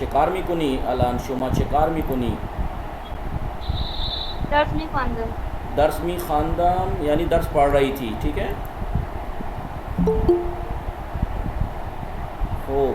Çıkar mı kuni alan şuma çıkar mı kuni? दर्स में खानदान दर्स में खानदान यानी दर्स पढ़ रही थी, ठीक है। खूब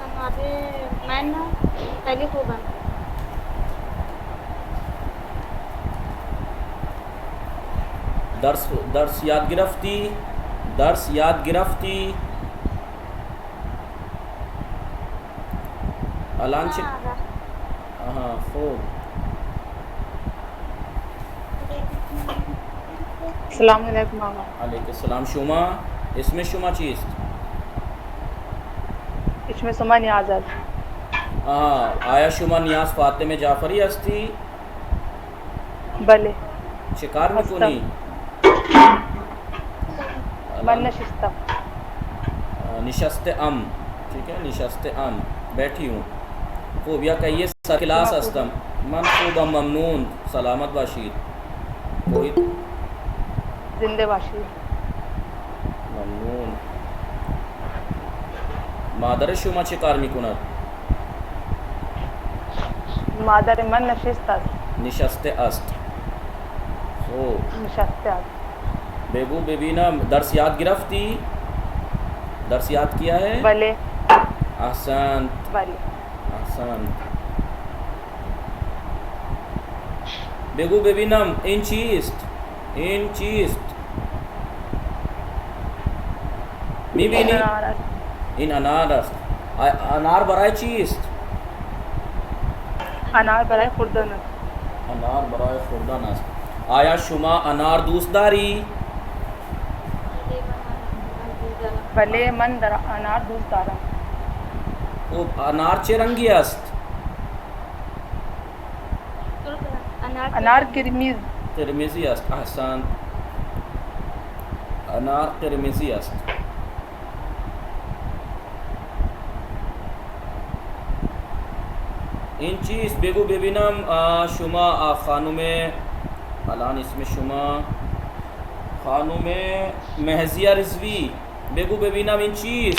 हमारे मैं ना पहले खूब है दर्स दर्स याद गिरफ्ती दर्स याद गिरफ्ती अलान चिक हाँ खूब अस्सलाम वालेकुम मामा। अलैकुम सलाम शुमा इसमें शुमा चीज़ इसमें सुमा नियाज़त हाँ आया शुमा नियाज फातिमे जाफरी अस्ती बले शिकार में कोनी मन नशिस्ता निशस्ते अम, ठीक है, निशस्ते अम बैठी हूँ। खूब या कहिए सकिलास अस्तम मन खूब ममनून सलामत बाशीर कोई जिंदे बाशी ममनून मादर शुमा शिकार में कुनत मादर मन नशिस्ता निशस्ते अस्त हो नशस्ते बेबू बेबीना दर्स याद गिरफ्ती दर्स याद किया है बले ahsan बले ahsan बेगू बेबीनम इन चीस्ट मी बीनी इन अनारस अनार बराए चीस्ट अनार बराए खुर्दन अनार बराए खुर्दानस आया शुमा अनार दूसदारी बले मन दरा अनार दूध दारा वो अनार चे रंगी अस्त अनार किरमिज किरमिजी अस्त ahsan अनार किरमिजी अस्त इन चीज़ बेगू बेबीनम शुमा खानुमे अलान इसमें शुमा खानुमे महजिया रिजवी बेगू बेबीनम इन चीज़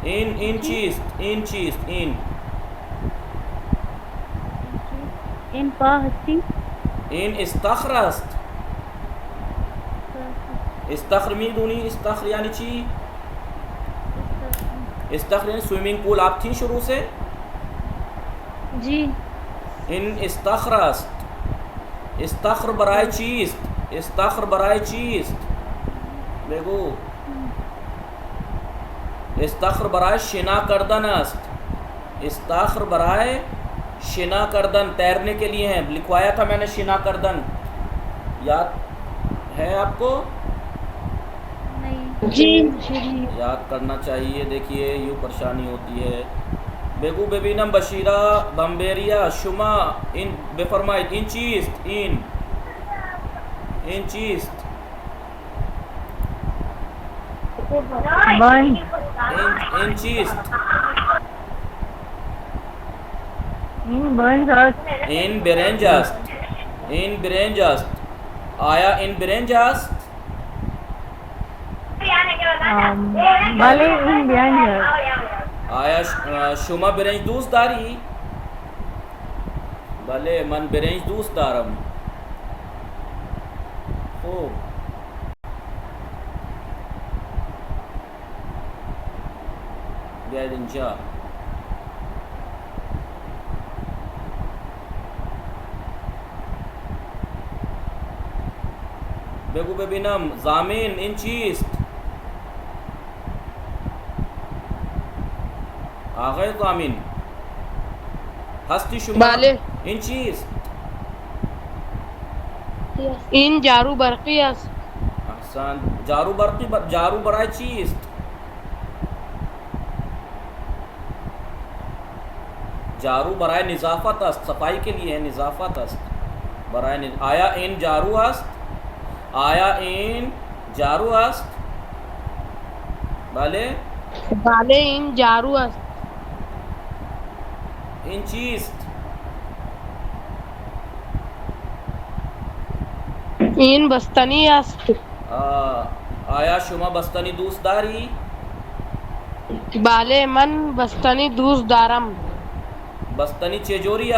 इन इन पा हस्ती इन इस्तखरस्त इस्तखर मी दूनी इस्तखर यानी ची इस्तखर यानी स्विमिंग पूल आप थी शुरू से जी इन इस्तखरस्त इस्तखर बराए चीज़ इस्तखर बराए चीज़ बेगू इस्तखर बराए शिना करदन अस्त इस्तखर बराए शिना करदन तैरने के लिए हैं, लिखवाया था मैंने शिना करदन, याद है आपको? नहीं जी याद करना चाहिए। देखिए यूँ परेशानी होती है। बेगू बेबीनम बशीरा बम्बेरिया शुमा इन बेफरमाइद इन चीस्ट इन चीस्ट इन चीस्ट इन बेरेंजास्ट आया इन बेरेंजास्ट आया शुमा बेरेंज दूस दारी भले मन बेरेंज दूस दारम खूब इंजा बेगू बेबीनम जामिन इन चीस्ट आ गए जामिन हस्ती शुमा इन चीस्ट इन जारू बरकियस ahsan जारू बरकी जारू बराए चीस्ट जारू बराए निजाफत अस्त सफाई के लिए है निजाफत अस्त बराए आया इन जारू अस्त आया इन जारू अस्त बाले इन जारू अस्त इन चीस्ट इन बस्तनी अस्त आया शुमा बस्तनी दूसदारी, बाले मन बस्तनी दूस दारम। बस्तनी चेजोरी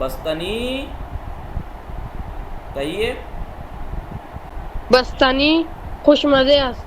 बस्तनी कहिए बस्तनी खुशमजे अस्त।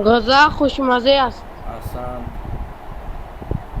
गजा खुशमजे अस्त। आसान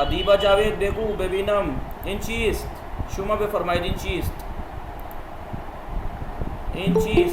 अदीबा जावेद बेगू बेबीनम इन चीज़ शुमा बे फरमाइद इन चीज़, इन चीज़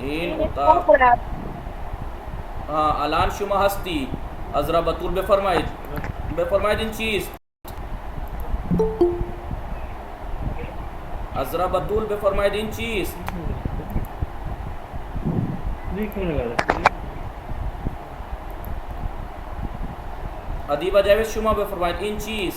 इन उतार हाँ अलान शुमा हस्ती अजरा बतूल बे फरमाइद इन चीज़, अजरा बतूल बे फरमाइद इन चीज़ अदीबा जावेद शुमा बे फरमाइद इन चीज़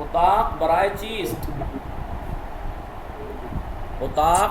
उताक बराए चीज़, उताक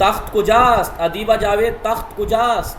तख्त कुजास्त अदीबा जावेद तख्त कुजास्त,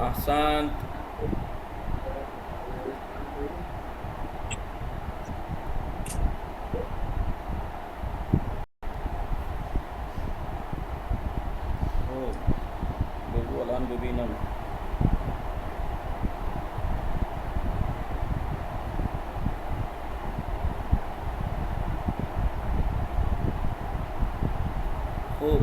अहसन बेगू अलान बेबीनम खूब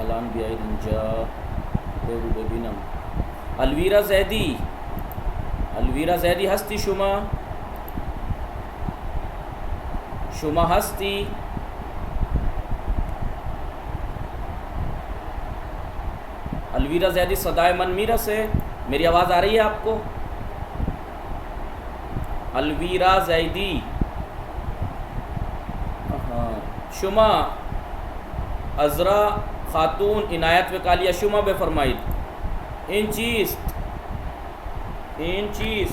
अलान बियाई इंजा बेगू बेबीनम अलवीरा जैदी, अलवीरा जैदी हस्ती शुमा, शुमा हस्ती अलवीरा जैदी सदाए मन मीरा से मेरी आवाज़ आ रही है आपको? अलवीरा जैदी हाँ शुमा अजरा खातून इनायत वकालिया शुमा बे फरमाइद इन चीज़, इन चीज़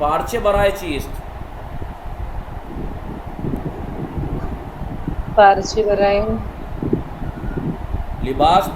पार्चे बराए चीज़, पार्चे बराए लिबास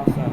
आसान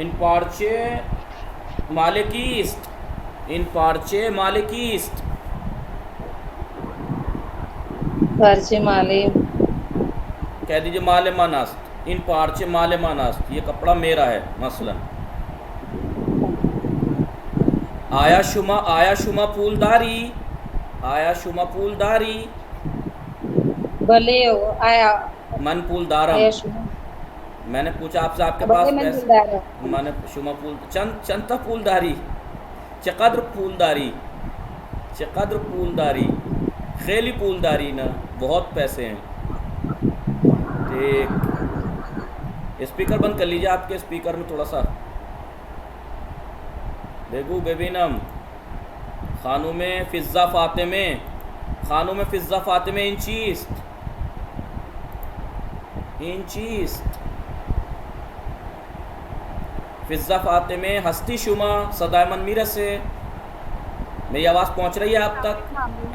इन पार्चे मालिकीस्त, इन पार्चे मालिकीस्त पार्चे माले कह दीजिए माले मानास्त, इन पार्चे माले मानास्त ये कपड़ा मेरा है मसलन। आया शुमा फूलदारी, आया शुमा फूलदारी भले आया मन फूलदारम आया शुमा मैंने पूछा आपसे आपके भले पास मन पैसे फूलदार मैंने शुमा फूल चंता फूलदारी चकद्र फूलदारी, चकद्र फूलदारी खेली फूलदारी ना बहुत पैसे हैं। ठीक स्पीकर बंद कर लीजिए आपके स्पीकर में थोड़ा सा। बेगू बेबीनम खानों में फ़िज़्ज़ा फ़ातिमे, खानों में फ़िज़्ज़ा फ़ातिमे इन चीज़, इन चीज़ फ़िज़्ज़ा फ़ातिमे हस्ती शुमा सदाए मन मीरा से मेरी आवाज़ पहुँच रही है आप तक?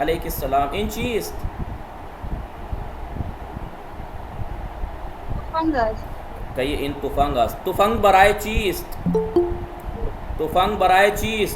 अलैहिस्सलाम इन चीज़ फंगस कहिए इन तुफंगस तुफंग बराए चीज़, तुफंग बराए चीज़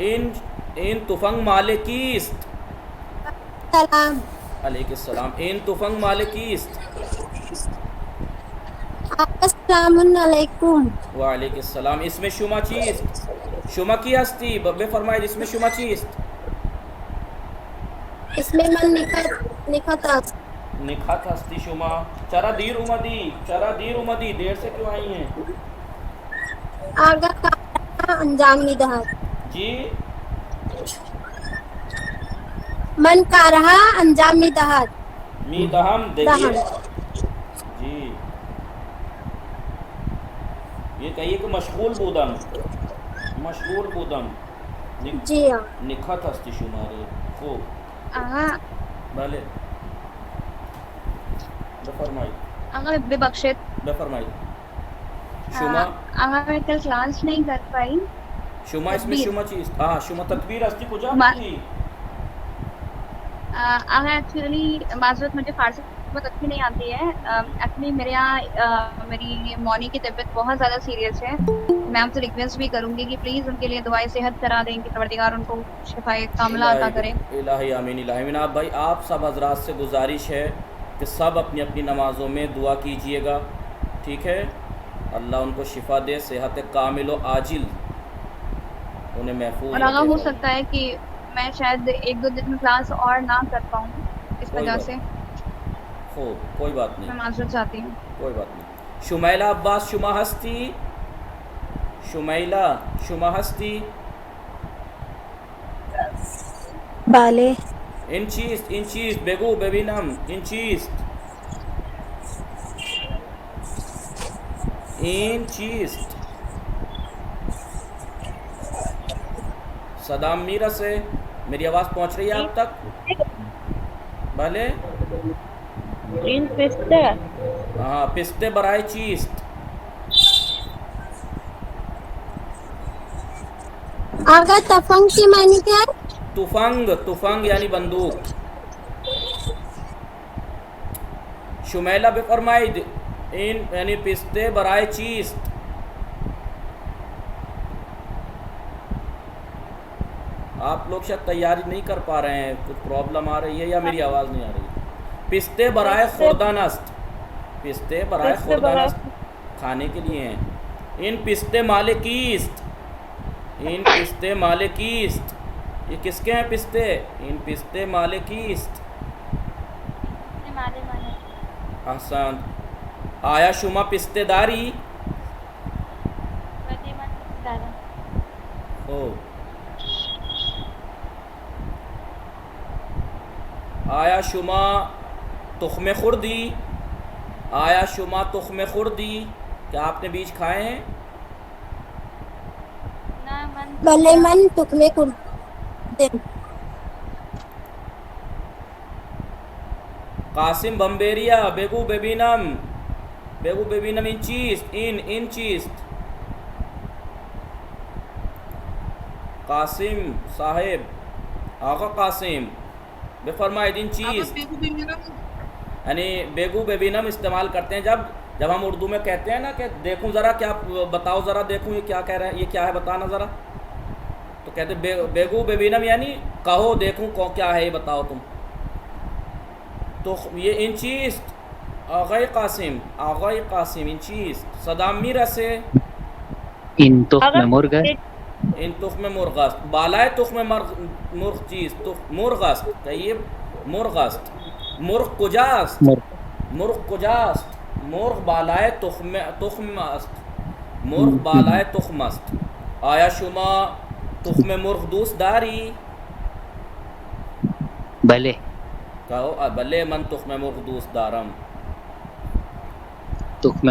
इन इन तुफंग माले कीस्त सलाम अलैहिस्सलाम इन तुफंग माले कीस्त अस्सलामुअलैकुम वालेकुम इसमें शुमा चीस्त शुमा की हस्ती बब्बे फरमाए इसमें शुमा चीस्त इसमें मन निखत निखात हस्ती शुमा चरा दीर उमदी देर से क्यों आई हैं आगा का अंजाम निदहत जी मन का रहा अंजाम निदहत मी दहम देखिए जी ये कहिए कि मशगूल बूदम जी हाँ निखत हस्ती शुमारे खूब आगा भले बफरमाई आगा बेबख्शित बफरमाई शुमा आगा मैं कल क्लास नहीं कर पाई शुमा इसमें तकबीर। शुमा चीज हाँ शुमा तकबीर हस्ती कुजा मा- की आगा एक्चुअली माजरत मुझे फारसी बहुत अच्छी नहीं आती है। एक्चुअली मेरे यहाँ मेरी मौनी की तबीयत बहुत ज़्यादा सीरियस है। मैं आपसे रिक्वेस्ट भी करूंगी कि प्लीज़ उनके लिए दुआएं सेहत करा दें कि परवरदिगार उनको शिफाए कामिला अता करे। इलाही आमीन इलाही आमीन। आप भाई आप सब हजरात से गुजारिश है कि सब अपनी अपनी नमाज़ों में दुआ कीजिएगा, ठीक है। अल्लाह उनको शिफा दे, सेहत कामिल व आजिल उन्हें महफूज और आगा रखे। हो सकता है कि मैं शायद 1-2 दिन में क्लास और ना कर पाऊँ, इस कोई वजह बात से हो कोई बात मैं नहीं, माजरत चाहती हूँ। कोई बात नहीं। शुमैला अब्बास शुमा हस्ती, शुमैला शुमा हस्ती बाले इंचीज बेगू बेबीनम इंचीज सदाम मीरा से मेरी आवाज़ पहुंच रही है आप तक? भले इन पिस्ते हाँ पिस्ते बराए चीस्ट आगा तफंग की मानी क्या है? तुफंग यानी बंदूक। शुमैला बे फरमाइद इन यानी पिस्ते बराए चीस्ट। आप लोग शायद तैयारी नहीं कर पा रहे हैं, कुछ प्रॉब्लम आ रही है या मेरी आवाज़ नहीं आ रही है। पिस्ते बराए खुर्दानस्त, पिस्ते बराए खुर्दानस्त खाने के लिए हैं। इन पिस्ते माले कीस्त, इन पिस्ते माले कीस्त ये किसके हैं पिस्ते? इन पिस्ते माले कीस्त। आसान। आया शुमा पिस्तेदारी हो। आया शुमा तुख्मे खुर्दी, आया शुमा तुख्मे खुर्दी, क्या आपने बीज खाए हैं? भले मन तुकमे कुर्दे कासिम बम्बेरिया बेगू बेबीनम इन चीज कासिम साहेब आगा कासिम बेफरमाइद इन चीज यानी बेगू बेबीनम इस्तेमाल करते हैं जब हम उर्दू में कहते हैं ना कि देखूं ज़रा, क्या बताओ ज़रा, देखूं ये क्या कह रहे हैं, ये क्या है बताना ज़रा, तो कहते बेगू बेबीनम यानी कहो देखूं क्या है ये बताओ तुम। तो ये इन चीज आगाई कासिम इन चीज सदाम मीरा से इन तुख्म मुर्ग इन तुख्म मुर्गस्त बालाए तुख्म मुर्ग चीज मुर्गस्त कहिए मुर्गस्त मुर्ग कुजास्त मुर्ग बालाए तुख्मस्त मुर्ग बालाए तुख्मस्त। आया शुमा तुख्म मुर्ग दूसदारी भले कहो भले मन तुख्म मुर्ग दूसदारम तुख्म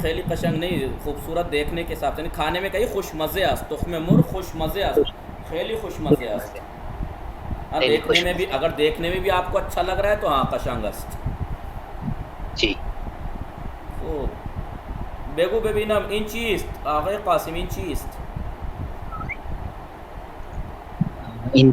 खेली कशंग नहीं, खूबसूरत देखने के हिसाब से नहीं, खाने में कहीं खुश मज़े अस्त तुख्म मुर्ग खुश मज़े अस्त खेली खुश मज़े अस्त। हाँ देखने में भी, अगर देखने में भी आपको अच्छा लग रहा है तो हाँ कशंग अस्त जी। तो बेगू बेबीनम इन चीज आगे कासिम इन चीज इन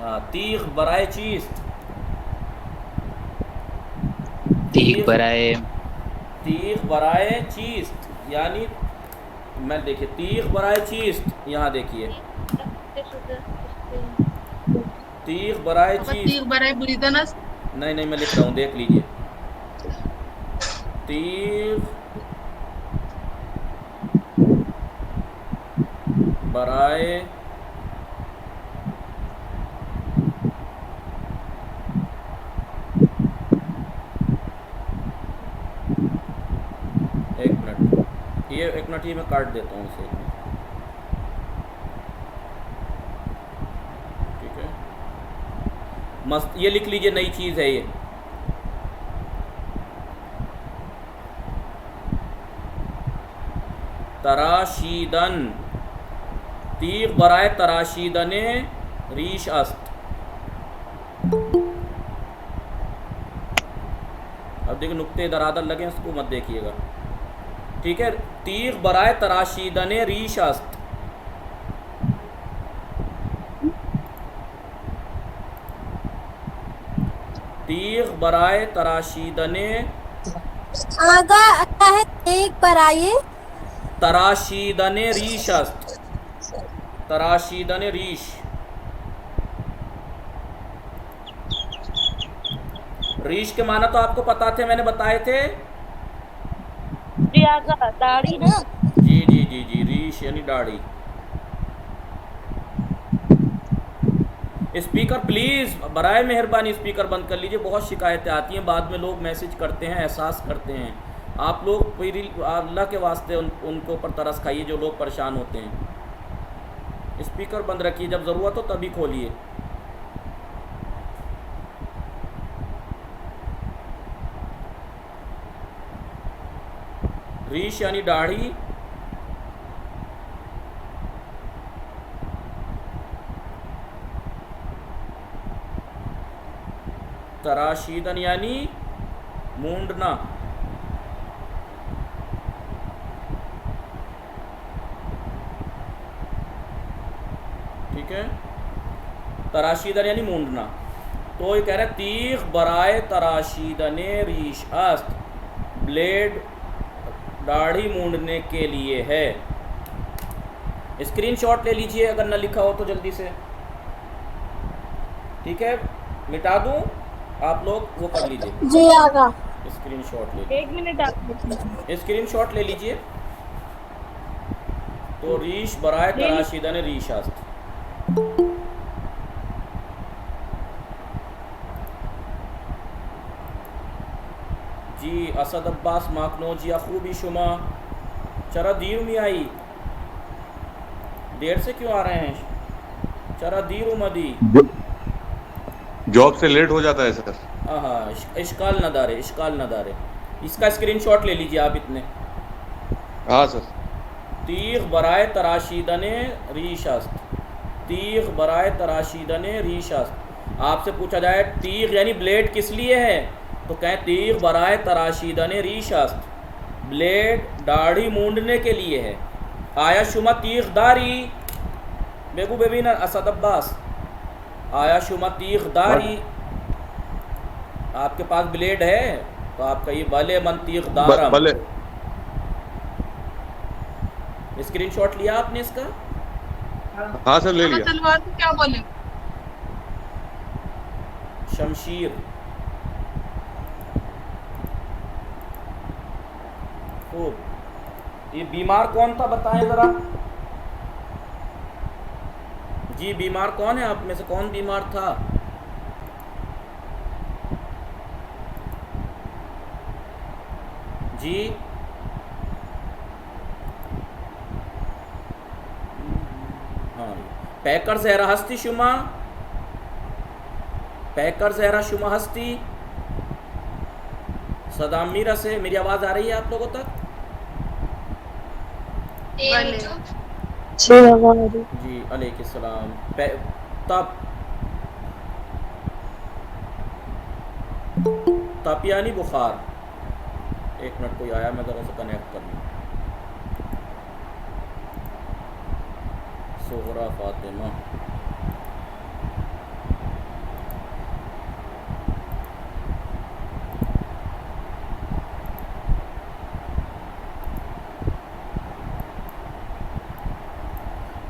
हाँ तीख बराए चीज तीग बराए तीख बराए चीज यानी मैं देखिए तीख बराए चीस्ट, यहाँ देखिए तीख बराए चीस्ट, तीर बराए बुरीदनस नहीं नहीं मैं लिख रहा हूँ, देख लीजिए। तीख बराए एक मिनट ये मैं काट देता हूँ इसे, ठीक है। मस्त, ये लिख लीजिए, नई चीज़ है ये। तराशीदन, तीख बराए तराशीदने रीश अस्त। अब देखिए नुक्ते दरादर लगे हैं, उसको मत देखिएगा, ठीक है। तीख बराए तराशीदने रीश अस्त। तीख बराए तराशीदने, आगा आता है तेग बराए तराशीदने रीश अस्त। तराशीदने रीश, रीश के माना तो आपको पता थे, मैंने बताए थे। दाढ़ी ना। जी जी जी जी, रीश यानी दाढ़ी। स्पीकर प्लीज़ बराए मेहरबानी स्पीकर बंद कर लीजिए, बहुत शिकायतें आती हैं, बाद में लोग मैसेज करते हैं, एहसास करते हैं। आप लोग फिर अल्लाह के वास्ते उनके ऊपर तरस खाइए जो लोग परेशान होते हैं। स्पीकर बंद रखिए, जब ज़रूरत हो तभी खोलिए। रीश यानी दाढ़ी, तराशीदन यानी मूंडना, ठीक है। तराशीदन यानी मूंडना। तो ये कह रहा है तीख बराए तराशीदने रीश अस्त, ब्लेड दाढ़ी मूंडने के लिए है। स्क्रीनशॉट ले लीजिए अगर ना लिखा हो तो जल्दी से, ठीक है। मिटा दूं, आप लोग वो कर लीजिए, जी आगा। स्क्रीनशॉट ले लीजिए, 1 मिनट आप स्क्रीनशॉट ले लीजिए। तो रीश बराए तराशीदन रीश अस्त। जी असद अब्बास माकनोज या खूबी शुमा, चरा दीर में आई, देर से क्यों आ रहे हैं? चरा दीर मदी, जॉब से लेट हो जाता है सर। हाँ, इश्काल न दारे, इश्काल न दारे। इसका स्क्रीनशॉट ले लीजिए आप इतने। हाँ सर। तीख बराए तराशीदने रीश अस्त, तीख बराए तराशीदने रीश अस्त। आपसे पूछा जाए तीख यानी ब्लेड किस लिए है, तो कहें तीख बराए तराशीदने रीश अस्त, ब्लेड दाढ़ी मूंडने के लिए है। आया शुमा तीख दारी, बेगू बेबी न असद अब्बास, आया शुमा तीख दारी। आपके पास ब्लेड है तो आप कहिए भले मन तीख दारम। भले। स्क्रीनशॉट लिया आपने इसका? हाँ सर ले लिया। तलवार को क्या बोले? शमशीर। खूब। ये बीमार कौन था बताएं जरा जी, बीमार कौन है आप में से, कौन बीमार था? जी हाँ, पैकर जहरा हस्ती शुमा, पैकर जहरा शुमा हस्ती। सदाम मीरा से मेरी आवाज़ आ रही है आप लोगों तक? जी अलैहिस्सलाम। तप, तप यानी बुखार। एक मिनट, कोई आया, मैं ज़रा से कनेक्ट कर लूँ। सोहरा फातिमा,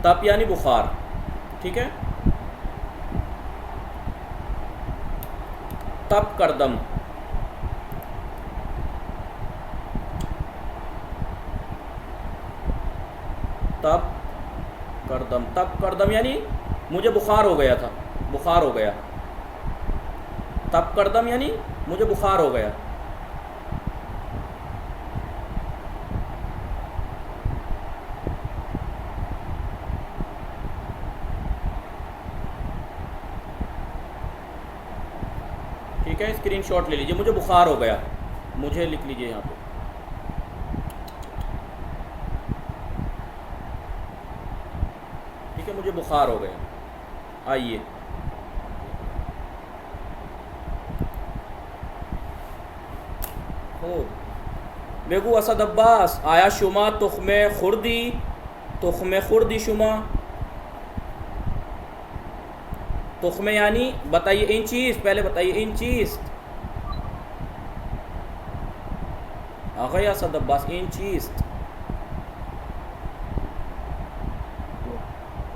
तप यानी बुखार, ठीक है। तप करदम, तप करदम, तप करदम यानी मुझे बुखार हो गया था, बुखार हो गया। तप करदम यानी मुझे बुखार हो गया। ठीक है, स्क्रीनशॉट ले लीजिए, मुझे बुखार हो गया, मुझे लिख लीजिए यहाँ पे। ठीक है, मुझे बुखार हो गया। आइए, हो बेगू असद अब्बास, आया शुमा तुख्मे खुर्दी, तुख्मे खुर्दी शुमा, तुख्मे यानी बताइए इंचीज, पहले बताइए इंचीज। आ गया असद अब्बास, इंचीज।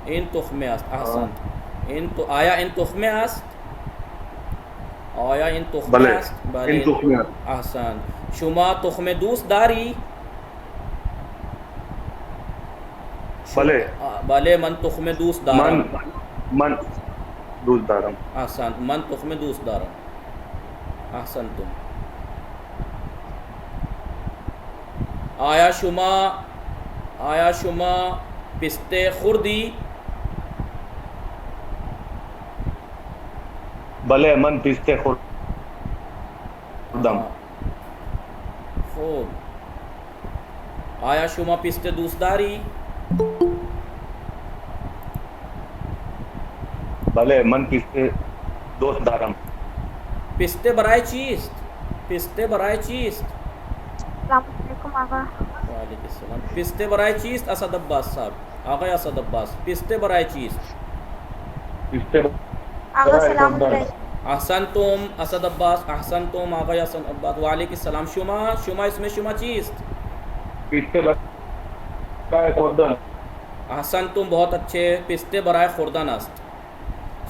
इन तुख्मे अस्त, अहसन। इन तो आया इन तुख्मे अस्त, आया इन तुख्मे अस्त, भले अहसन। शुमा तुख्मे दूस दारी, भले भले मन तुख्मे दूस दारम, मन दूस दारम, अहसन। मन तुख्मे दूस दारम, अहसन तुम। आया शुमा, आया शुमा पिस्ते खुर्दी, भले मन पिस्ते खुर्दम, खूब। आया शुमा पिस्ते दूसदारी, भले मन पिस्ते दोस्त दारम, पिस्ते बराए चीज, पिस्ते बराए चीज। वालेकुम सलाम। पिस्ते बराए चीज असद अब्बास साहब, आ गए असद अब्बास, पिस्ते बराए चीज। पिस्ते अहसन तुम असद अब्बास, अहसन तुम, आ गए असद अब्बास। वालेकुम सलाम। शुमा, शुमा इसमें शुमा चीज, पिस्ते बराए खुर्दन, अहसन तुम, बहुत अच्छे। पिस्ते बराए खुर्दन अस्त।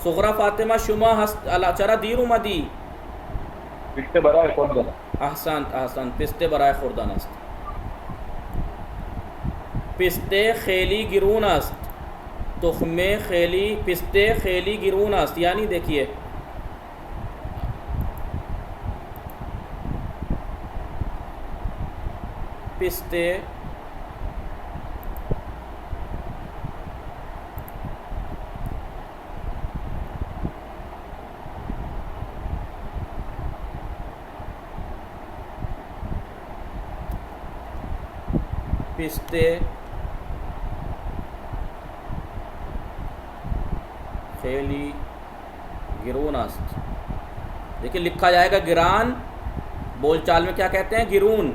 सुगरा फातिमा शुमा हस्त अला चरा दीरू मदी, पिस्ते बराए खुर्दन, अहसन अहसन, पिस्ते बराए खुर्दन अस्त। पिस्ते खेली गिरून अस्त, तुख्मे खेली, पिस्ते खेली गिरून अस्त यानी देखिए पिस्ते पिस्ते खेली गिरून अस्त। देखिए लिखा जाएगा गिरान, बोलचाल में क्या कहते हैं, गिरून।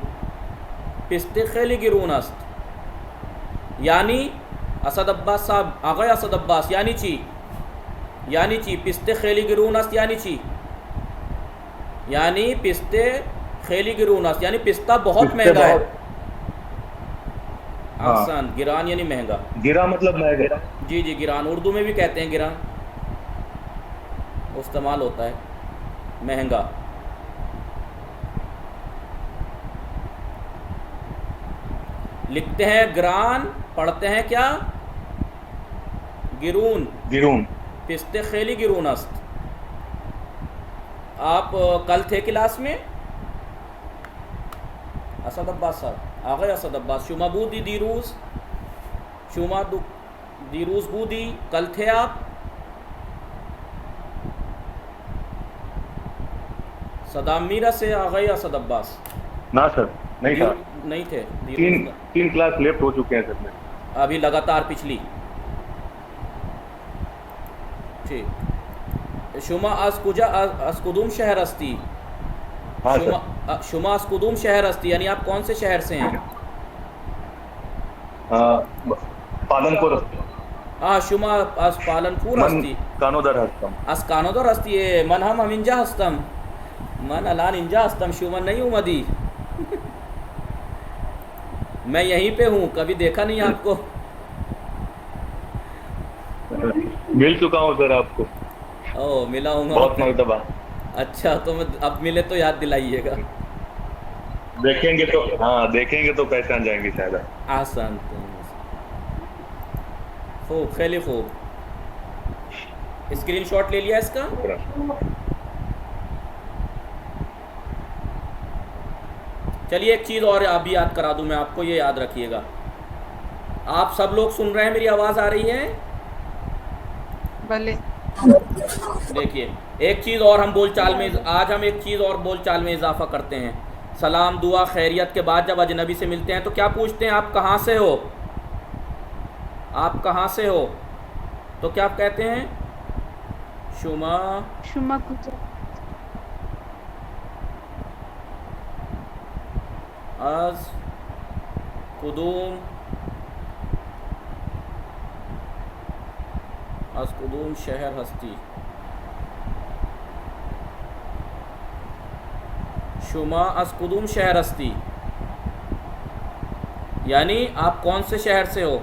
पिस्ते खेली गिरून अस्त यानी असद अब्बास साहब, आ गए असद अब्बास, यानी ची, पिस्ते खेली गिरून अस्त यानी ची, यानी पिस्ते खेली गिरून अस्त यानी पिस्ता बहुत महंगा है। अहसन, गिरान यानी महंगा, गिरा मतलब महंगा। जी जी, गिरान उर्दू में भी कहते हैं, गिरान इस्तेमाल होता है, महंगा। लिखते हैं ग्रान, पढ़ते हैं क्या, गिरून, गिरून, पिस्ते खेली गिरून अस्त। आप कल थे क्लास में असद अब्बास साहब, आ गए असद अब्बास। शुमा बूदी दीरूस, शुमा दीरूस बूदी, कल थे आप। सदाम मीरा से आ गए असद अब्बास। ना सर, नहीं था, नहीं थे। तीन क्लास लेफ्ट हो चुके हैं सर मेरे, अभी लगातार पिछली। ठीक। शुमा अस्कुजा अस्कुदुम शहर अस्ती, हाँ सर, शुमा अस्कुदुम शहर अस्ती यानी आप कौन से शहर से हैं? पालनपुर, हाँ, शुमा अस पालनपुर अस्ती, कानोदर हस्तम, अस कानोदर अस्ती है। मन हम इंजा हस्तम, मन अलान इंजा हस्तम, शुमन नहीं हूँ मदी। मैं यहीं पे हूँ, कभी देखा नहीं आपको। मिल चुका हूँ सर आपको, ओ मिला हूँ बहुत मरतबा। अच्छा, तो मैं अब मिले तो याद दिलाइएगा। देखेंगे तो, हाँ देखेंगे तो पहचान जाएंगे शायद। आसान। खूब, खैली खूब। स्क्रीनशॉट ले लिया इसका? चलिए एक चीज़ और अभी याद करा दूं मैं आपको, ये याद रखिएगा। आप सब लोग सुन रहे हैं, मेरी आवाज़ आ रही है? भले देखिए एक चीज़ और हम बोलचाल में, आज हम एक चीज़ और बोलचाल में इजाफा करते हैं। सलाम दुआ खैरियत के बाद जब अजनबी से मिलते हैं तो क्या पूछते हैं? आप कहाँ से हो? आप कहाँ से हो? तो क्या आप कहते हैं? शुमा शुमा गुजरात आज कुदूम शहर हस्ती। शुमा अज कुदूम शहर हस्ती, यानी आप कौन से शहर से हो?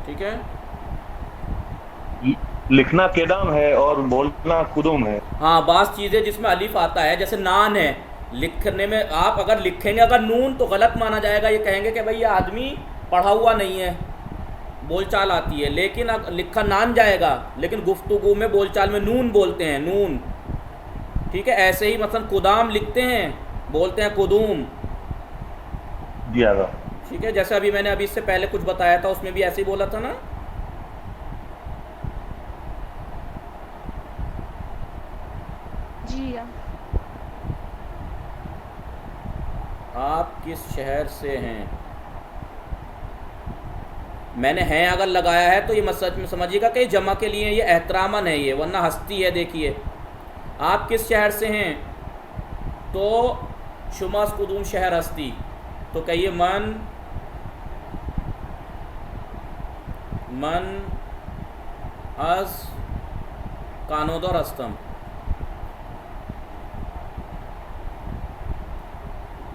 ठीक है, लिखना केदाम है और बोलना कुदुम है। हाँ बास चीज़ें जिसमें अलिफ आता है, जैसे नान है, लिखने में आप अगर लिखेंगे अगर नून तो गलत माना जाएगा, ये कहेंगे कि भाई ये आदमी पढ़ा हुआ नहीं है, बोलचाल आती है। लेकिन लिखा नान जाएगा, लेकिन गुफ्तगू में बोलचाल में नून बोलते हैं, नून। ठीक है, ऐसे ही मतलब कुदाम लिखते हैं, बोलते हैं कुदूम। जी आगा। ठीक है, जैसे अभी मैंने अभी इससे पहले कुछ बताया था, उसमें भी ऐसे ही बोला था ना। जी आप किस शहर से हैं? मैंने हैं अगर लगाया है तो ये मसद में समझिएगा कि जमा के लिए ये एहतरामन है, ये वरना हस्ती है। देखिए आप किस शहर से हैं, तो शुमास कुदूम शहर हस्ती, तो कहिए मन अज कानोदर हस्तम।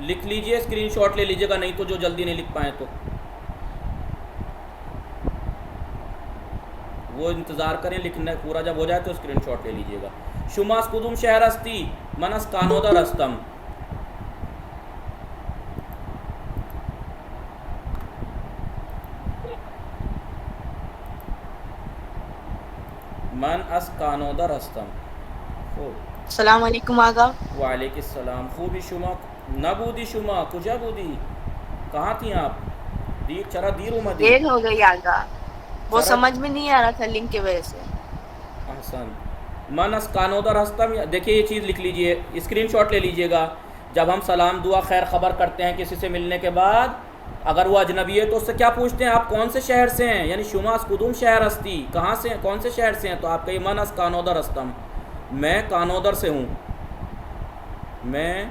लिख लीजिए, स्क्रीनशॉट ले लीजिएगा, नहीं तो जो जल्दी नहीं लिख पाए तो वो इंतज़ार करें, लिखना पूरा जब हो जाए तो स्क्रीनशॉट ले लीजिएगा। शुमास कुदुम शहर हस्ती मनस कानोदर हस्तम। मन अस कानोदर हस्तम। सलाम अलैकुम आगा। वालेकुम सलाम। खूबी शुमा न बूदी शुमा कुजा बूदी, कहाँ थी आप? दीर चरा दीर उमदी। देर हो गई आगा, वो चरा- समझ में नहीं आ रहा था लिंक की वजह से। अहसन। मन अस कानोदर हस्तम। देखिए ये चीज़ लिख लीजिए, स्क्रीनशॉट ले लीजिएगा। जब हम सलाम दुआ खैर ख़बर करते हैं किसी से मिलने के बाद, अगर वो अजनबी है तो उससे क्या पूछते हैं? आप कौन से शहर से हैं? यानी शुमास कुदुम शहर हस्ती, कहाँ से हैं, कौन से शहर से हैं? तो आप कहिए मन अस कानोदर हस्तम, मैं कानोदर से हूँ, मैं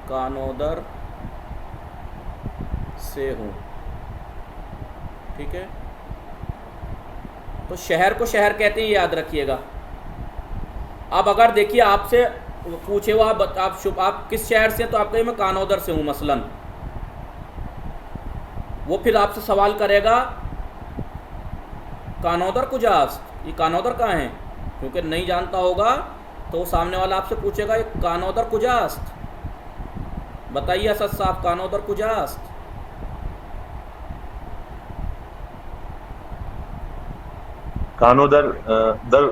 कानोदर से हूँ। ठीक है, तो शहर को शहर कहते हैं, याद रखिएगा। अब अगर देखिए आपसे पूछे वो आप किस शहर से हैं, तो आप कहिए मैं कानोदर से हूँ मसलन। वो फिर आपसे सवाल करेगा कानोदर कुजास्त, ये कानोदर कहाँ है? क्योंकि नहीं जानता होगा तो सामने वाला आपसे पूछेगा ये कानोदर कुजास्त, बताइए असद साहब कानोदर कुजास्त। कानोदर दर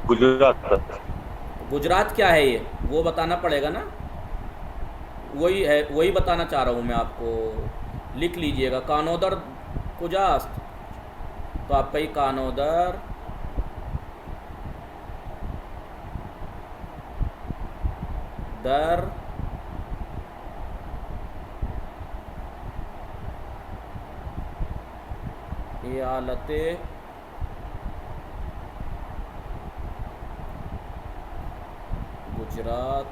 गुजरात। गुजरात क्या है ये वो बताना पड़ेगा ना, वही है, वही बताना चाह रहा हूँ मैं आपको। लिख लीजिएगा कानोदर कुजास्त, तो आपका ही कानोदर दर इयालते गुजरात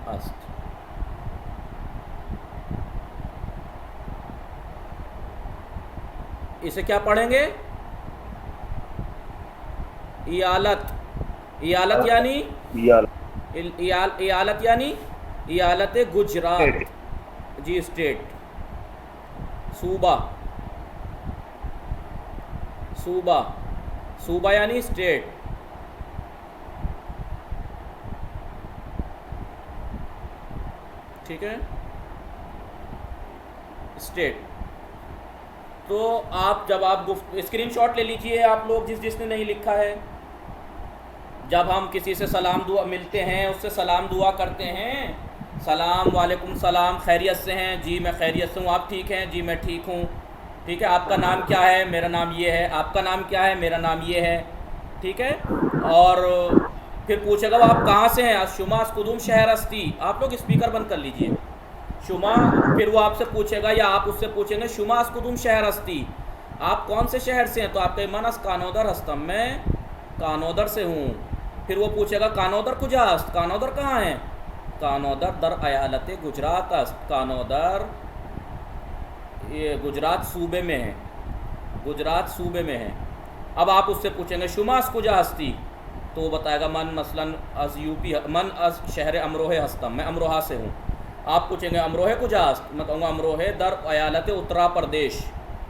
अस्त। इसे क्या पढ़ेंगे? इयालत। इयालत यानी इयालत यानी इयालत गुजरात। जी स्टेट, सूबा, सूबा, सूबा यानी स्टेट। ठीक है, स्टेट। तो आप जब आप स्क्रीनशॉट ले लीजिए आप लोग, जिसने नहीं लिखा है। जब हम किसी से सलाम दुआ मिलते हैं, उससे सलाम दुआ करते हैं, सलाम वालेकुम सलाम, खैरियत से हैं? जी मैं खैरियत से हूँ। आप ठीक हैं? जी मैं ठीक हूँ। ठीक है, आपका नाम क्या है? मेरा नाम ये है। आपका नाम क्या है? मेरा नाम ये है। ठीक है, और फिर पूछेगा वो आप कहाँ से हैं? शुमा कुदुम शहर अस्ती। आप लोग स्पीकर बंद कर लीजिए। शुमा, फिर वो आपसे पूछेगा या आप उससे पूछेंगे शुमा कुदुम शहर अस्ती, आप कौन से शहर से हैं? तो आप कहें मनस कानोदर हस्तम, मैं कानोदर से हूँ। फिर वो पूछेगा कानोदर कुजास्त, कानोदर कहाँ है? कानोदर दर अयालत गुजरात अस्त, कानोदर ये गुजरात सूबे में है, गुजरात सूबे में है। अब आप उससे पूछेंगे शुमास कुजा हस्ती, तो वो बताएगा मन मसलन अज यूपी, मन अज शहर अमरोहे हस्तम, मैं अमरोहा से हूँ। आप पूछेंगे अमरोहे कुजास्त, मैं कहूँगा अमरोहे दर अयालत उत्तरा प्रदेश।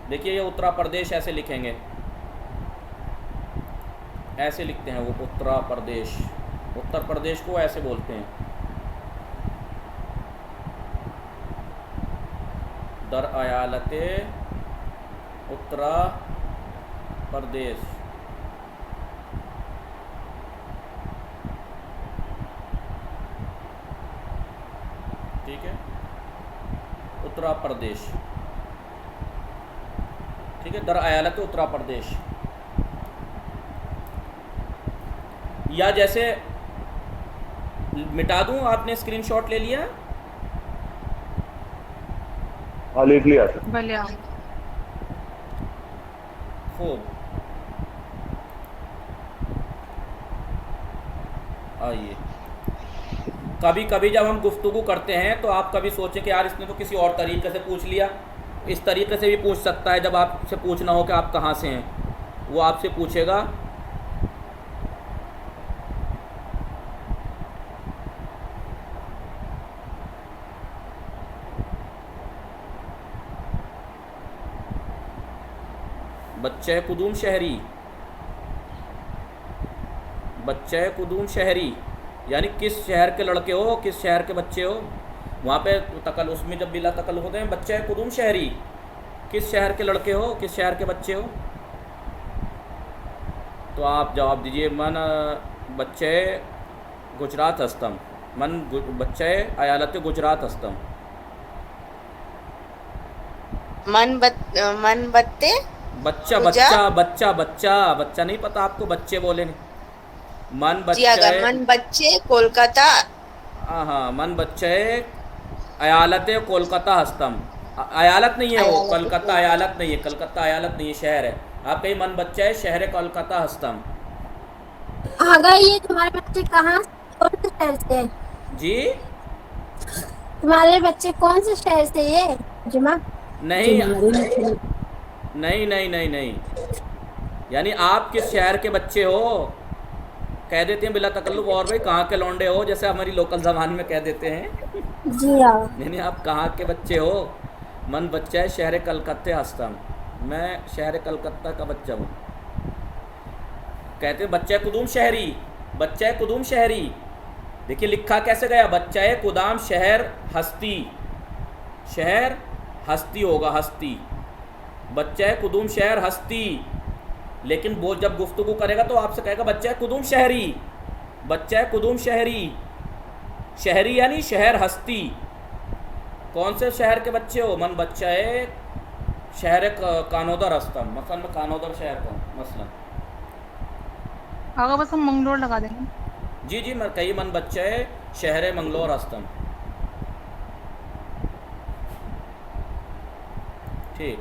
देखिए ये उत्तरा प्रदेश ऐसे लिखेंगे, ऐसे लिखते हैं वो, उत्तरा प्रदेश, उत्तर प्रदेश को ऐसे बोलते हैं, दर अयालत उत्तरा प्रदेश। ठीक है, उत्तरा प्रदेश। ठीक है, दर अयालत उत्तरा प्रदेश। या जैसे मिटा दूं, आपने स्क्रीनशॉट ले लिया? हाँ लिख लिया सर। भले खूब, आइए। कभी कभी जब हम गुफ्तगू करते हैं तो आप कभी सोचें कि यार इसने तो किसी और तरीके से पूछ लिया। इस तरीके से भी पूछ सकता है, जब आपसे पूछना हो कि आप कहाँ से हैं, वो आपसे पूछेगा बच्चे कुदूम शहरी, बच्चे कुदूम शहरी यानी किस शहर के लड़के हो, किस शहर के बच्चे हो। वहाँ पे तकल, उसमें जब बिला तकल होते हैं बच्चे कुदूम शहरी, किस शहर के लड़के हो, किस शहर के बच्चे हो। तो आप जवाब दीजिए मन बच्चे गुजरात हस्तम, मन बच्चे अयालत गुजरात हस्तम। मन बत्ते बच्चा गुजा? बच्चा बच्चा बच्चा बच्चा नहीं पता आपको? बच्चे बोले नहीं, मन जी बच्चे। अगर मन बच्चे कोलकाता, हाँ, मन बच्चे अयालत कोलकाता हस्तम। अयालत नहीं है वो, कलकत्ता अयालत नहीं है, कलकत्ता अयालत नहीं है, शहर है। आप कहीं मन बच्चा है शहर कोलकाता हस्तम। अगर ये तुम्हारे बच्चे कहाँ कौन से शहर से हैं? जी तुम्हारे बच्चे कौन से शहर से ये जुमा? नहीं नहीं नहीं नहीं नहीं, यानी आप किस शहर के बच्चे हो कह देते हैं बिला तकल्लुफ, और भाई कहाँ के लौंडे हो जैसे हमारी लोकल ज़बान में कह देते हैं। जी हाँ। नहीं, आप कहाँ के बच्चे हो? मन बच्चा है शहर कलकत्ते हस्तम, मैं शहर कलकत्ता का बच्चा हूँ। कहते हैं बच्चा कुदूम शहरी, बच्चा कुदूम शहरी। देखिए लिखा कैसे गया, बच्चा कुदाम शहर हस्ती, शहर हस्ती होगा, हस्ती, बच्चा कुदूम शहर हस्ती। लेकिन वो जब गुफ्तगू करेगा तो आपसे कहेगा बच्चा कुदूम शहरी, बच्चा कुदूम शहरी, शहरी यानी शहर हस्ती। कौन से शहर के बच्चे हो? मन बच्चा है शहर कानोदर हस्तम, मसलन मैं कानोदर शहर का हूँ मसलन। आगे बस हम मंगलोर लगा देंगे। जी जी, मैं कही मन बच्चा है शहर मंगलोर हस्तम। ठीक,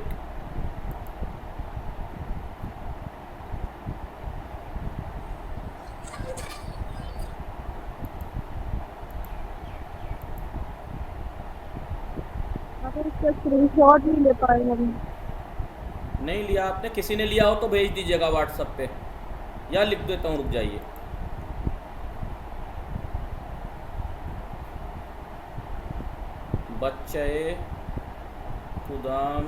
स्क्रीनशॉट नहीं ले पाए हम। नहीं लिया आपने? किसी ने लिया हो तो भेज दीजिएगा व्हाट्सएप पे, या लिख देता हूँ, रुक जाइए। बच्चे कुदाम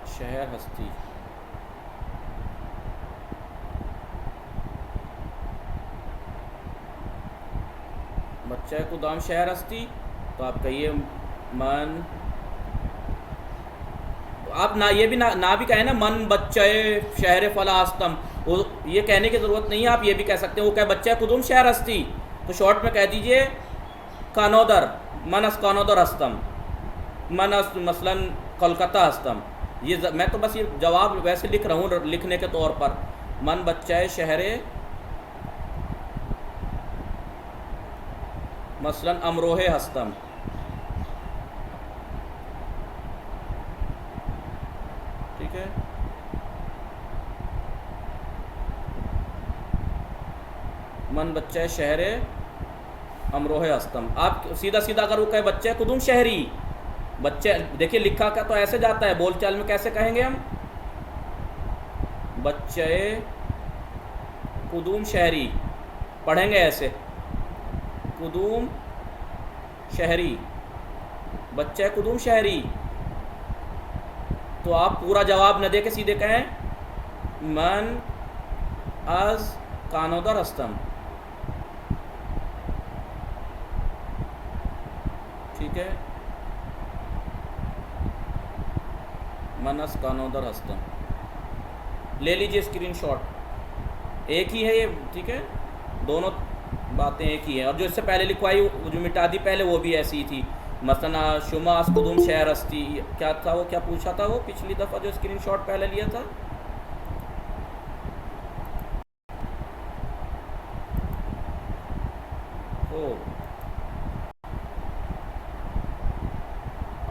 शहर हस्ती। बच्चे कुदाम शहर हस्ती, तो आप कहिए मन, आप ना ये भी ना भी कहें ना मन बच्चे शहर फला हस्तम, वो ये कहने की ज़रूरत नहीं है, आप ये भी कह सकते हैं। वो कहे बच्चे कुदुम शहर हस्ती, तो शॉर्ट में कह दीजिए कानोदर, मनस कानोदर हस्तम, मनस मसलन कोलकाता हस्तम। ये मैं तो बस ये जवाब वैसे लिख रहा हूँ लिखने के तौर पर। मन बच्चे शहरे मसलन अमरोहे हस्तम। ठीक है, मन बच्चे शहरे अमरोहे हस्तम। आप सीधा सीधा अगर वो कहे बच्चे कुदुम शहरी, बच्चे देखिए लिखा का तो ऐसे जाता है, बोलचाल में कैसे कहेंगे हम, बच्चे कुदुम शहरी, पढ़ेंगे ऐसे कुदुम शहरी, बच्चे कुदुम शहरी। तो आप पूरा जवाब न दे के सीधे कहें मन अज कानोदर हस्तम। ठीक है, मनस कानोदर हस्तम। ले लीजिए स्क्रीनशॉट, एक ही है ये। ठीक है, दोनों बातें एक ही है। और जो इससे पहले लिखवाई जो मिटा दी पहले, वो भी ऐसी ही थी। मसलन शुमास कुदुम शहर हस्ती, क्या था वो, क्या पूछा था वो पिछली दफ़ा जो स्क्रीनशॉट पहले लिया था?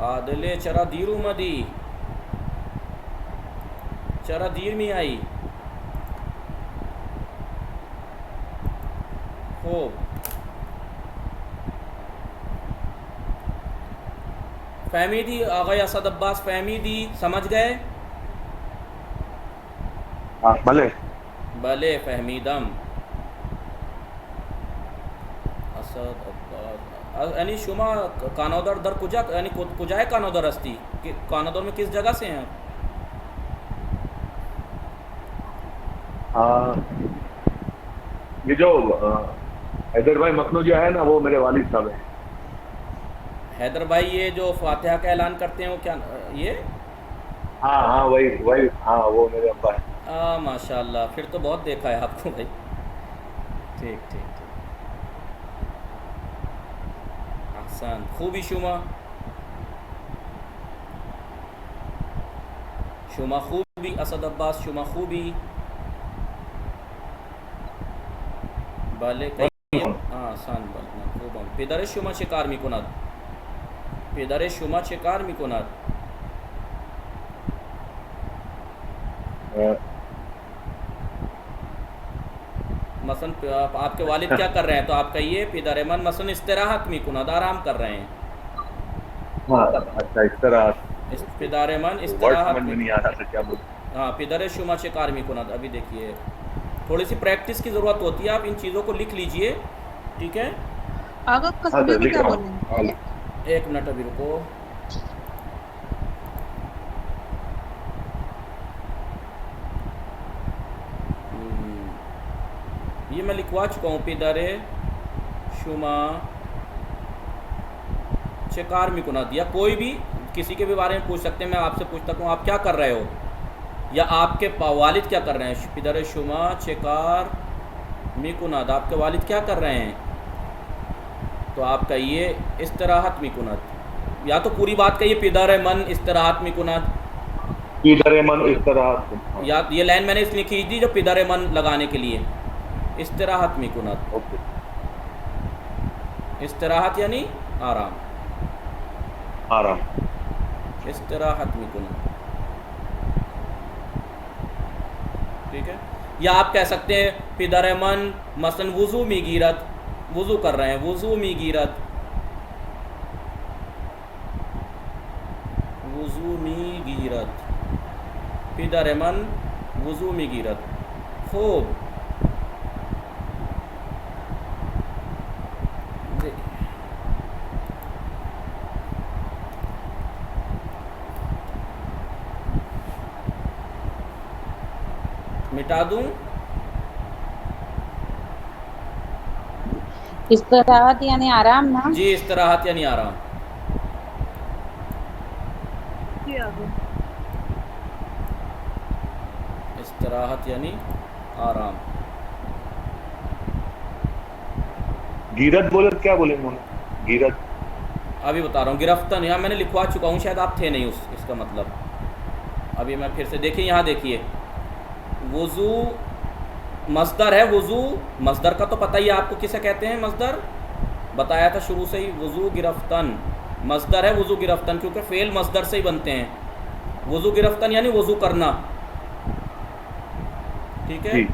आदले चरा दीरू मदी, चरा दीर में आई। खूब, फहमी दी आगा असद अब्बास, फहमी दी, समझ गए? भले भले फहमीदम। असद अब्बास यानी शुमा कानोदर दर कुजा, यानी कुजाए कानोदर हस्ती, कानोदर में किस जगह से हैं आप? ये जो हैदर भाई मखनूजा है ना, वो मेरे वालिद साहब हैं। हैदर भाई ये जो फातिहा का ऐलान करते हैं वो क्या ये? हाँ हाँ, वही हाँ, वो मेरे अब्बा है। माशाल्लाह, फिर तो बहुत देखा है आपको भाई। ठीक ठीक ठीक, आसान, खूबी शुमा, शुमा खूबी, असद अब्बास शुमा खूबी, बाले कई आसान बात खूब। पेदर शुमा शिकार मिकुनाद, पेदर शुमा शिकार मिकुनाद। मसन आपके वालिद क्या कर रहे हैं, तो आप कहिए पिदर मन मसन इस्तिराहत मिकुनाद, आराम कर रहे हैं। हाँ, अच्छा, इस्तिराहत, पिदर मन वर्ड इस्तिराहत समझ में नहीं आ रहा था क्या बोल। हाँ, पिदर शुमा शिकार मिकुनाद। अभी देखिए थोड़ी सी प्रैक्टिस की ज़रूरत होती है, आप इन चीज़ों को लिख लीजिए। ठीक है, आगे कश्मीरी में क्या बोलेंगे? एक मिनट अभी रुको। ये मैं लिखवा चुका हूँ, पिदरे शुमा शिकार मिकुनाद। या कोई भी किसी के भी बारे में पूछ सकते हैं। मैं आपसे पूछता हूँ आप क्या कर रहे हो, या आपके वालिद क्या कर रहे हैं। पिदर शुमा शिकार मिकुनाद, आपके वालिद क्या कर रहे हैं, तो आप कहिए इस्तराहत मिकुनाद। या तो पूरी बात कहिए पिदर मन इस्तराहत मिकुनाद, पिदर मन इस्तराहत। या ये लाइन मैंने इसलिए खींच दी जो पिदर मन लगाने के लिए, इस्तराहत मिकुनाद। ओके, इस्तराहत यानी आराम, आराम। इस्तराहत मिकुनाद। ठीक है, या आप कह सकते हैं पिदर मन मसन वुजू मी गिरत, वुजू कर रहे हैं, वुजू मी गिरत, वुजू मी गिरत, पिदर मन वुजू मी गिरत। खूब, देखिए मिटा दूं? इस्तराहत यानी आराम ना? जी, इस्तराहत यानी आराम। इस्तराहत यानी आराम। गीरत बोले तो क्या बोलेंगे उन्हें? गीरत अभी बता रहा हूँ। गिरफ्तान यहाँ मैंने लिखवा चुका हूँ, शायद आप थे नहीं इसका मतलब। अभी मैं फिर से देखिए, यहाँ देखिए, वुज़ू मस्दर है। वुज़ू मस्दर का तो पता ही है आपको किसे कहते हैं। मस्दर बताया था शुरू से ही, वुज़ू गिरफ्तन मस्दर है। वुज़ू गिरफ्तन क्योंकि फ़ेल मस्दर से ही बनते हैं। वुज़ू गिरफ्तन यानी वुज़ू करना, ठीक है। जी।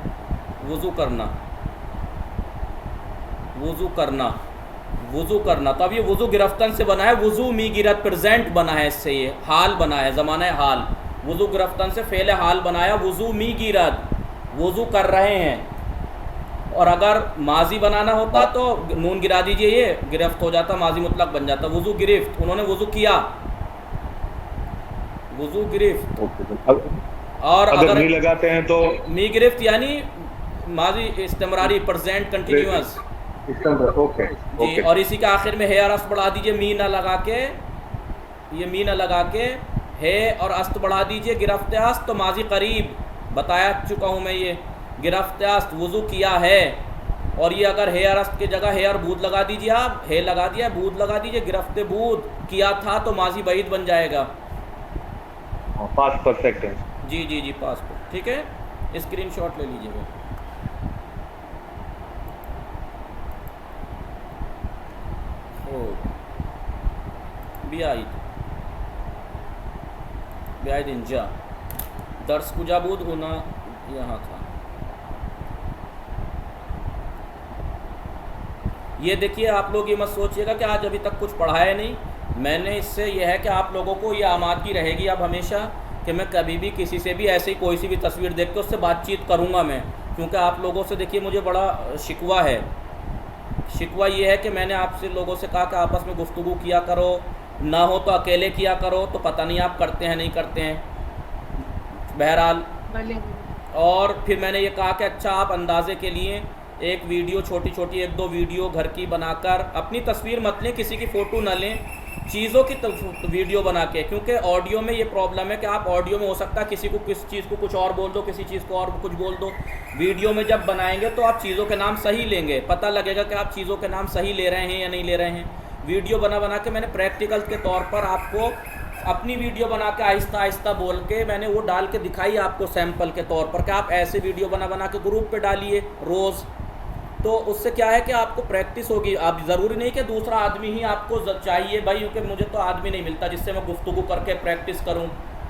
वुज़ू करना, वुज़ू करना, वुज़ू करना। तो अब ये वुज़ू गिरफ्तन से बना है। वुज़ू मी गिरत प्रेजेंट बना है, इससे ये हाल बना है, ज़माना है हाल। वुज़ू गिरफ्तन से फ़ेल हाल बनाया। वुज़ू मी गिरत, वुज़ू कर रहे हैं। और अगर माजी बनाना होता तो नून गिरा दीजिए, ये गिरफ्त हो जाता, माजी मुतलक बन जाता। वुज़ू गिरफ्त, उन्होंने वुज़ू किया, वुज़ू गिरफ्त। ओके। और अगर नहीं लगाते हैं तो मी गिरफ्त यानी माजी इस्तेमरारी, प्रेजेंट कंटिन्यूअस। ओके जी। ओके। और इसी के आखिर में है और अस्त बढ़ा दीजिए, मी ना लगा के, ये मी ना लगा के है और अस्त बढ़ा दीजिए। गिरफ्त अस्त तो माजी करीब बताया चुका हूँ मैं, ये गिरफ्त अस्त वुज़ू किया है। और ये अगर है और अस्त की जगह है और बूद लगा दीजिए, आप है लगा दिया, बूद लगा दीजिए। गिरफ्त बूद किया था तो माजी बईद बन जाएगा। पास्ट परफेक्ट है। जी जी जी, पासपोर्ट, ठीक है। स्क्रीनशॉट ले लीजिएगा। ब्याइद इंजा दर्स कुजाबूद होना यहाँ था। ये देखिए, आप लोग ये मत सोचिएगा कि आज अभी तक कुछ पढ़ाया नहीं मैंने। इससे यह है कि आप लोगों को ये आमादगी रहेगी अब हमेशा कि मैं कभी भी किसी से भी ऐसे ही कोई सी भी तस्वीर देख के उससे बातचीत करूँगा मैं। क्योंकि आप लोगों से देखिए मुझे बड़ा शिकवा है। शिकवा ये है कि मैंने आपसे लोगों से कहा कि आपस में गुफ्तगू किया करो, ना हो तो अकेले किया करो। तो पता नहीं आप करते हैं नहीं करते हैं, बहरहाल। और फिर मैंने ये कहा कि अच्छा, आप अंदाज़े के लिए एक वीडियो, छोटी छोटी 1-2 वीडियो घर की बनाकर, अपनी तस्वीर मत लें, किसी की फ़ोटो ना लें, चीज़ों की वीडियो बना के। क्योंकि ऑडियो में ये प्रॉब्लम है कि आप ऑडियो में हो सकता है किसी को किस चीज़ को कुछ और बोल दो, किसी चीज़ को और कुछ बोल दो। वीडियो में जब बनाएंगे तो आप चीज़ों के नाम सही लेंगे, पता लगेगा कि आप चीज़ों के नाम सही ले रहे हैं या नहीं ले रहे हैं। वीडियो बना के मैंने प्रैक्टिकल के तौर पर आपको अपनी वीडियो बना के आहिस्ता आहिस्ता बोल के मैंने वो डाल के दिखाई आपको सैंपल के तौर पर कि आप ऐसे वीडियो बना के ग्रुप पे डालिए रोज़। तो उससे क्या है कि आपको प्रैक्टिस होगी। आप ज़रूरी नहीं कि दूसरा आदमी ही आपको चाहिए भाई, क्योंकि मुझे तो आदमी नहीं मिलता जिससे मैं गुफ्तगू करके प्रैक्टिस करूं,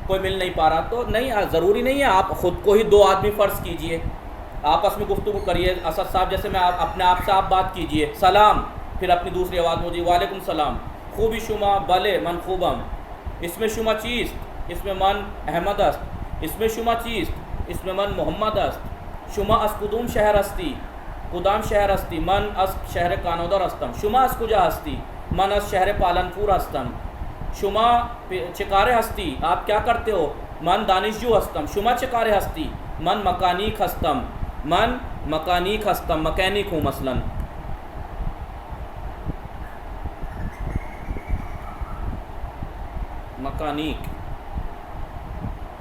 कोई मिल नहीं पा रहा। तो नहीं, ज़रूरी नहीं है। आप ख़ुद को ही 2 आदमी फ़र्ज़ कीजिए, आपस में गुफ्तगू करिए। असद साहब जैसे मैं अपने आप से आप बात कीजिए, सलाम, फिर अपनी दूसरी आवाज़ में जी वालेकुम सलाम। खूबी शुमा बले मन खूबम, इसमें शुमा चीज़, इसमें मन अहमद अस्त, इसमें शुमा चीज़, इसमें मन मोहम्मद अस्त। शुमा अस्कुदूम शहर हस्ती, कुदाम शहर हस्ती, मन अस शहर कानोदर हस्तम। शुमा अस्कुजा हस्ती, मन अस शहर पालनपुर हस्तम। शुमा चिकारे हस्ती, आप क्या करते हो, मन दानिशजू हस्तम। शुमा चिकारे हस्ती, मन मकानीक हस्तम, मन मकानीक हस्तम, मकैनिक हूँ मसलन। मकानीक,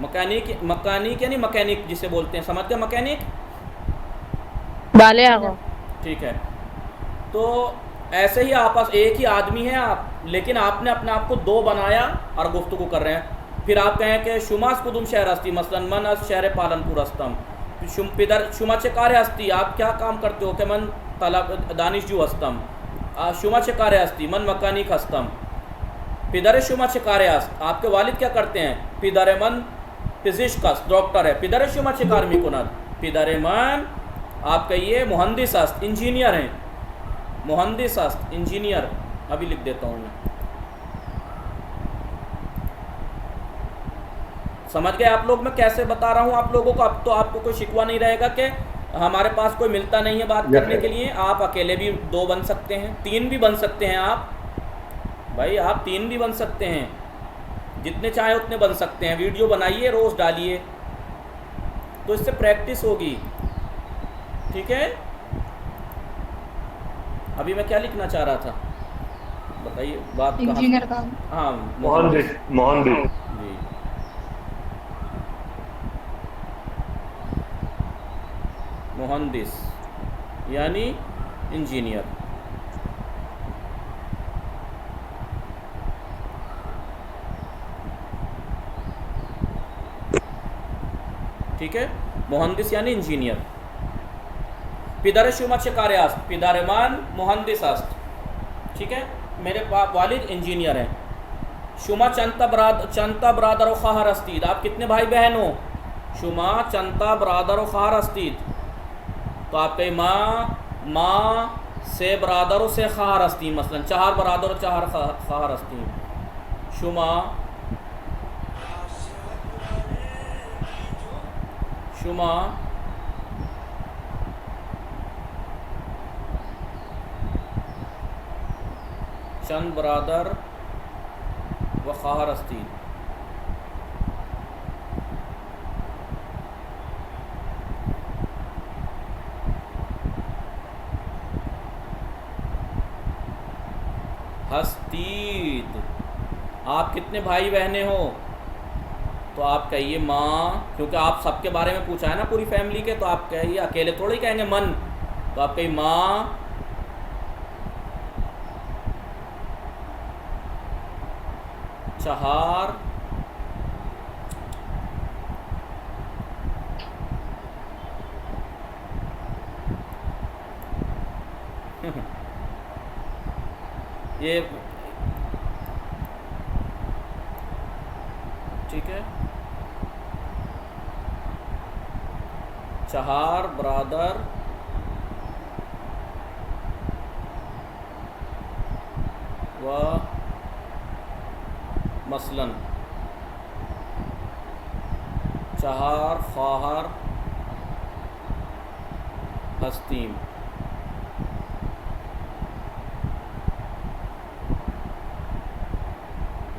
मकैनिक, मकानिक यानी मैकेनिक जिसे बोलते हैं, समझ गए मैकेनिक? बाले आगो। ठीक है। तो ऐसे ही आपस एक ही आदमी है आप, लेकिन आपने अपने आप को 2 बनाया और गुफ्तगू कर रहे हैं। फिर आप कहें कि शुमास कुदुम शहर हस्ती, मसलन मन अस शहर पालनपुर हस्तम। पिदर शुमा चकार हस्ती, आप क्या काम करते हो कि मन तलब दानिशजू हस्तम। शुमा चकार हस्ती, मन मकानिक हस्तम। पिदर शुमा चकार हस्त, आपके वालिद क्या करते हैं, पिदर मन फिजिक्स डॉक्टर है। पिदर शुमा चकार मिकुनद, पिदर मन आप कहिए मुहंदिस हस्त, इंजीनियर हैं। मुहंदिस हस्त, इंजीनियर। अभी लिख देता हूँ मैं। समझ गए आप लोग मैं कैसे बता रहा हूँ आप लोगों को? अब तो आपको कोई शिकवा नहीं रहेगा कि हमारे पास कोई मिलता नहीं है बात करने के लिए। आप अकेले भी 2 बन सकते हैं, 3 भी बन सकते हैं आप भाई, आप 3 भी बन सकते हैं, जितने चाहे उतने बन सकते हैं। वीडियो बनाइए, रोज़ डालिए। तो इससे प्रैक्टिस होगी। ठीक है, अभी मैं क्या लिखना चाह रहा था बताइए, बात कहाँ? इंजीनियर का हाँ, मोहनदिस मोहनदिस जी। मोहनदिस यानी इंजीनियर। ठीक है, मोहनदिस यानी इंजीनियर। पिदारे शुमाचे कार्यास्त, पिदारे मान मोहनदिस आस्त। ठीक है, मेरे वालिद इंजीनियर हैं। शुमा चंता ब्रादर खाहर अस्तीद, आप कितने भाई बहन हो? शुमा चंता ब्रादर खाहर अस्तीद, तो आपके माँ से ब्रादर से खाहर अस्ती, मसलन 4 ब्रादर 4 खाहर अस्ती। शुमा चंद ब्रादर व खाहर अस्ती। हस्तीद, आप कितने भाई बहनें हो? तो आप कहिए माँ, क्योंकि आप सबके बारे में पूछा है ना, पूरी फैमिली के, तो आप कहिए, अकेले थोड़ी कहेंगे मन, तो आप कहिए माँ चार ये ठीक है, 4 ब्रादर व मसलन 4 खाहर हस्तीम।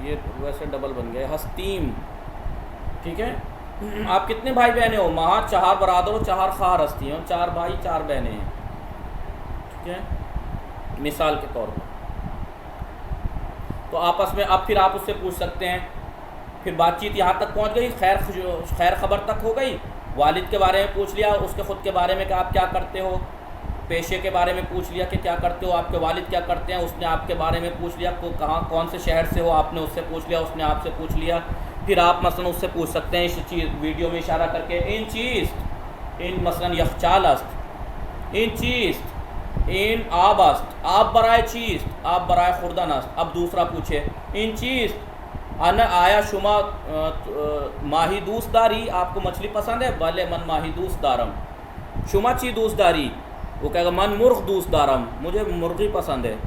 ये वैसे डबल बन गया हस्तीम। ठीक है, आप कितने भाई बहनें हो? माँ 4 बरादर और 4 खाहर हस्ती हैं, 4 भाई 4 बहनें हैं। ठीक है, मिसाल के तौर पर। तो आपस में अब फिर आप उससे पूछ सकते हैं, फिर बातचीत यहाँ तक पहुँच गई, खैर खबर तक हो गई, वालिद के बारे में पूछ लिया, उसके ख़ुद के बारे में कि आप क्या करते हो, पेशे के बारे में पूछ लिया कि क्या करते हो, आपके वालिद क्या करते हैं, उसने आपके बारे में पूछ लिया, कहाँ कौन से शहर से हो, आपने उससे पूछ लिया, उसने आपसे पूछ लिया। फिर आप मसलन उससे पूछ सकते हैं इस चीज़ वीडियो में इशारा करके, इन चीज़ इन मसलन यखचाल अस्त, इन चीज़ इन आब अस्त, आप बराए चीज़, आप बराए खुर्दन अस्त। अब दूसरा पूछे, इन चीज़ अन आया शुमा माही दूसदारी, आपको मछली पसंद है? भले मन माही दूसदारम। शुमा ची दूसदारी, वो कहेगा मन मुर्ग दूसदारम, मुझे मुर्गी पसंद है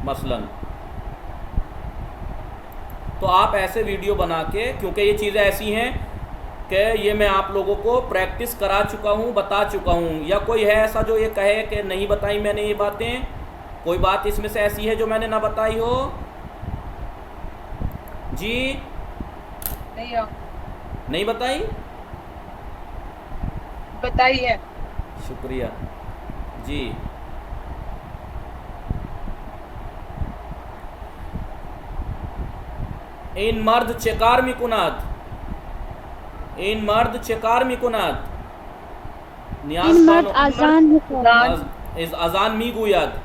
मसलन। तो आप ऐसे वीडियो बना के, क्योंकि ये चीज़ें ऐसी हैं कि ये मैं आप लोगों को प्रैक्टिस करा चुका हूँ, बता चुका हूँ, या कोई है ऐसा जो ये कहे कि नहीं बताई मैंने ये बातें, कोई बात इसमें से ऐसी है जो मैंने ना बताई हो? जी नहीं बताई? बताइए। शुक्रिया जी। इन मर्द चेकार मिकुनाद, इन मर्द चेकार मिकुनाद, नियाज मर्द आजान अजान मी गुयाद,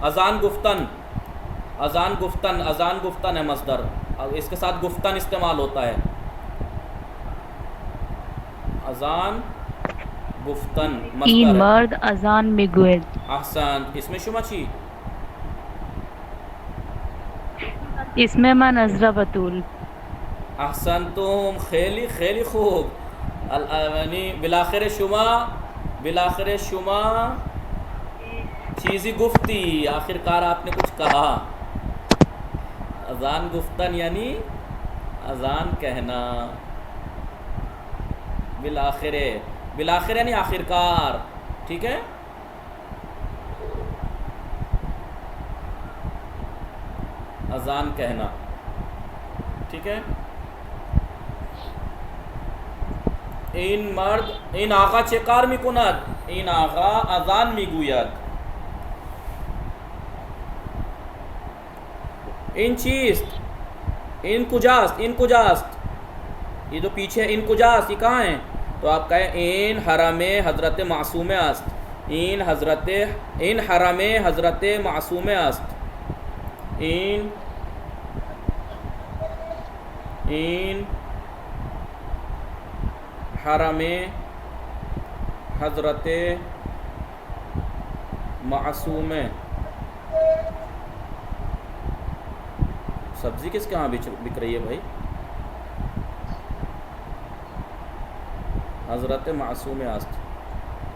अजान गुफ्तन, अजान गुफ्तन, अजान गुफ्तन है मसदर, इसके साथ गुफ्तन इस्तेमाल होता है, अजान गुफ्तन इन मसदर। मर्द अजान में गुएद। अहसान, इसमें शुमाची, इसमें मैं नजरा बतूल। अहसन तुम, खेली खेली खूब। यानी बिलाखिर शुमा, बिलाखिर शुमा चीज़ी गुफ्ती, आखिरकार आपने कुछ कहा। अजान गुफ्तन यानी अजान कहना, बिलाखिर, बिलाखिर यानी आखिरकार। ठीक है, अजान कहना। ठीक है, इन मर्द इन आगा चेकार मिकुनद इन आगा अजान मिगुयद इन चीस्त इन कुजास्त ये जो पीछे इन कुजास्त ये कहाँ है? तो आप कहें इन हरमे हज़रत मासूम अस्त इन हरमे हज़रत मासूम अस्त इन हरमे हज़रत मासूम। सब्जी किसके यहाँ बिक रही है भाई? हज़रत मासूम आस्त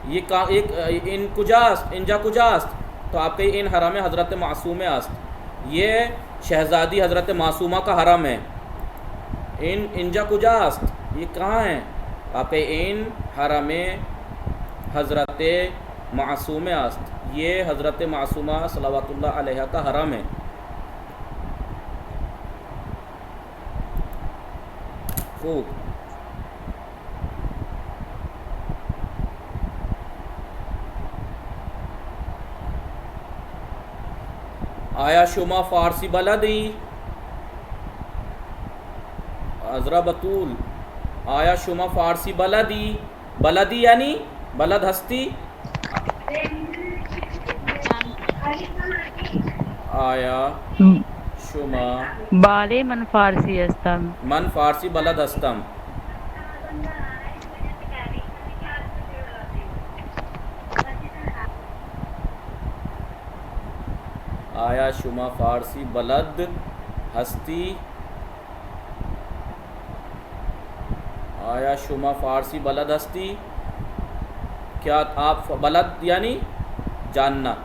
ये का एक इन कुजास्त इंजा कुजास्त तो आप कहीं इन हरम हज़रत मासूम आस्त ये शहज़ादी हज़रत मासूमा का हरम है। इन इंजा कुजास्त ये कहाँ है? आप इन हरम हज़रत मासूम आस्त ये हज़रत मासूमा सल्लल्लाहु अलैहा का हरम है। खूब आया शुमा फ़ारसी बलदी अज़रा बतूल आया शुमा फ़ारसी बलदी यानी बलद हस्ती। आया शुमा बाले मन फारसी अस्तम मन फ़ारसी बलद हस्तम। आया शुमा फ़ारसी बलद हस्ती आया शुमा फ़ारसी बलद हस्ती। क्या आप बलद यानी जानना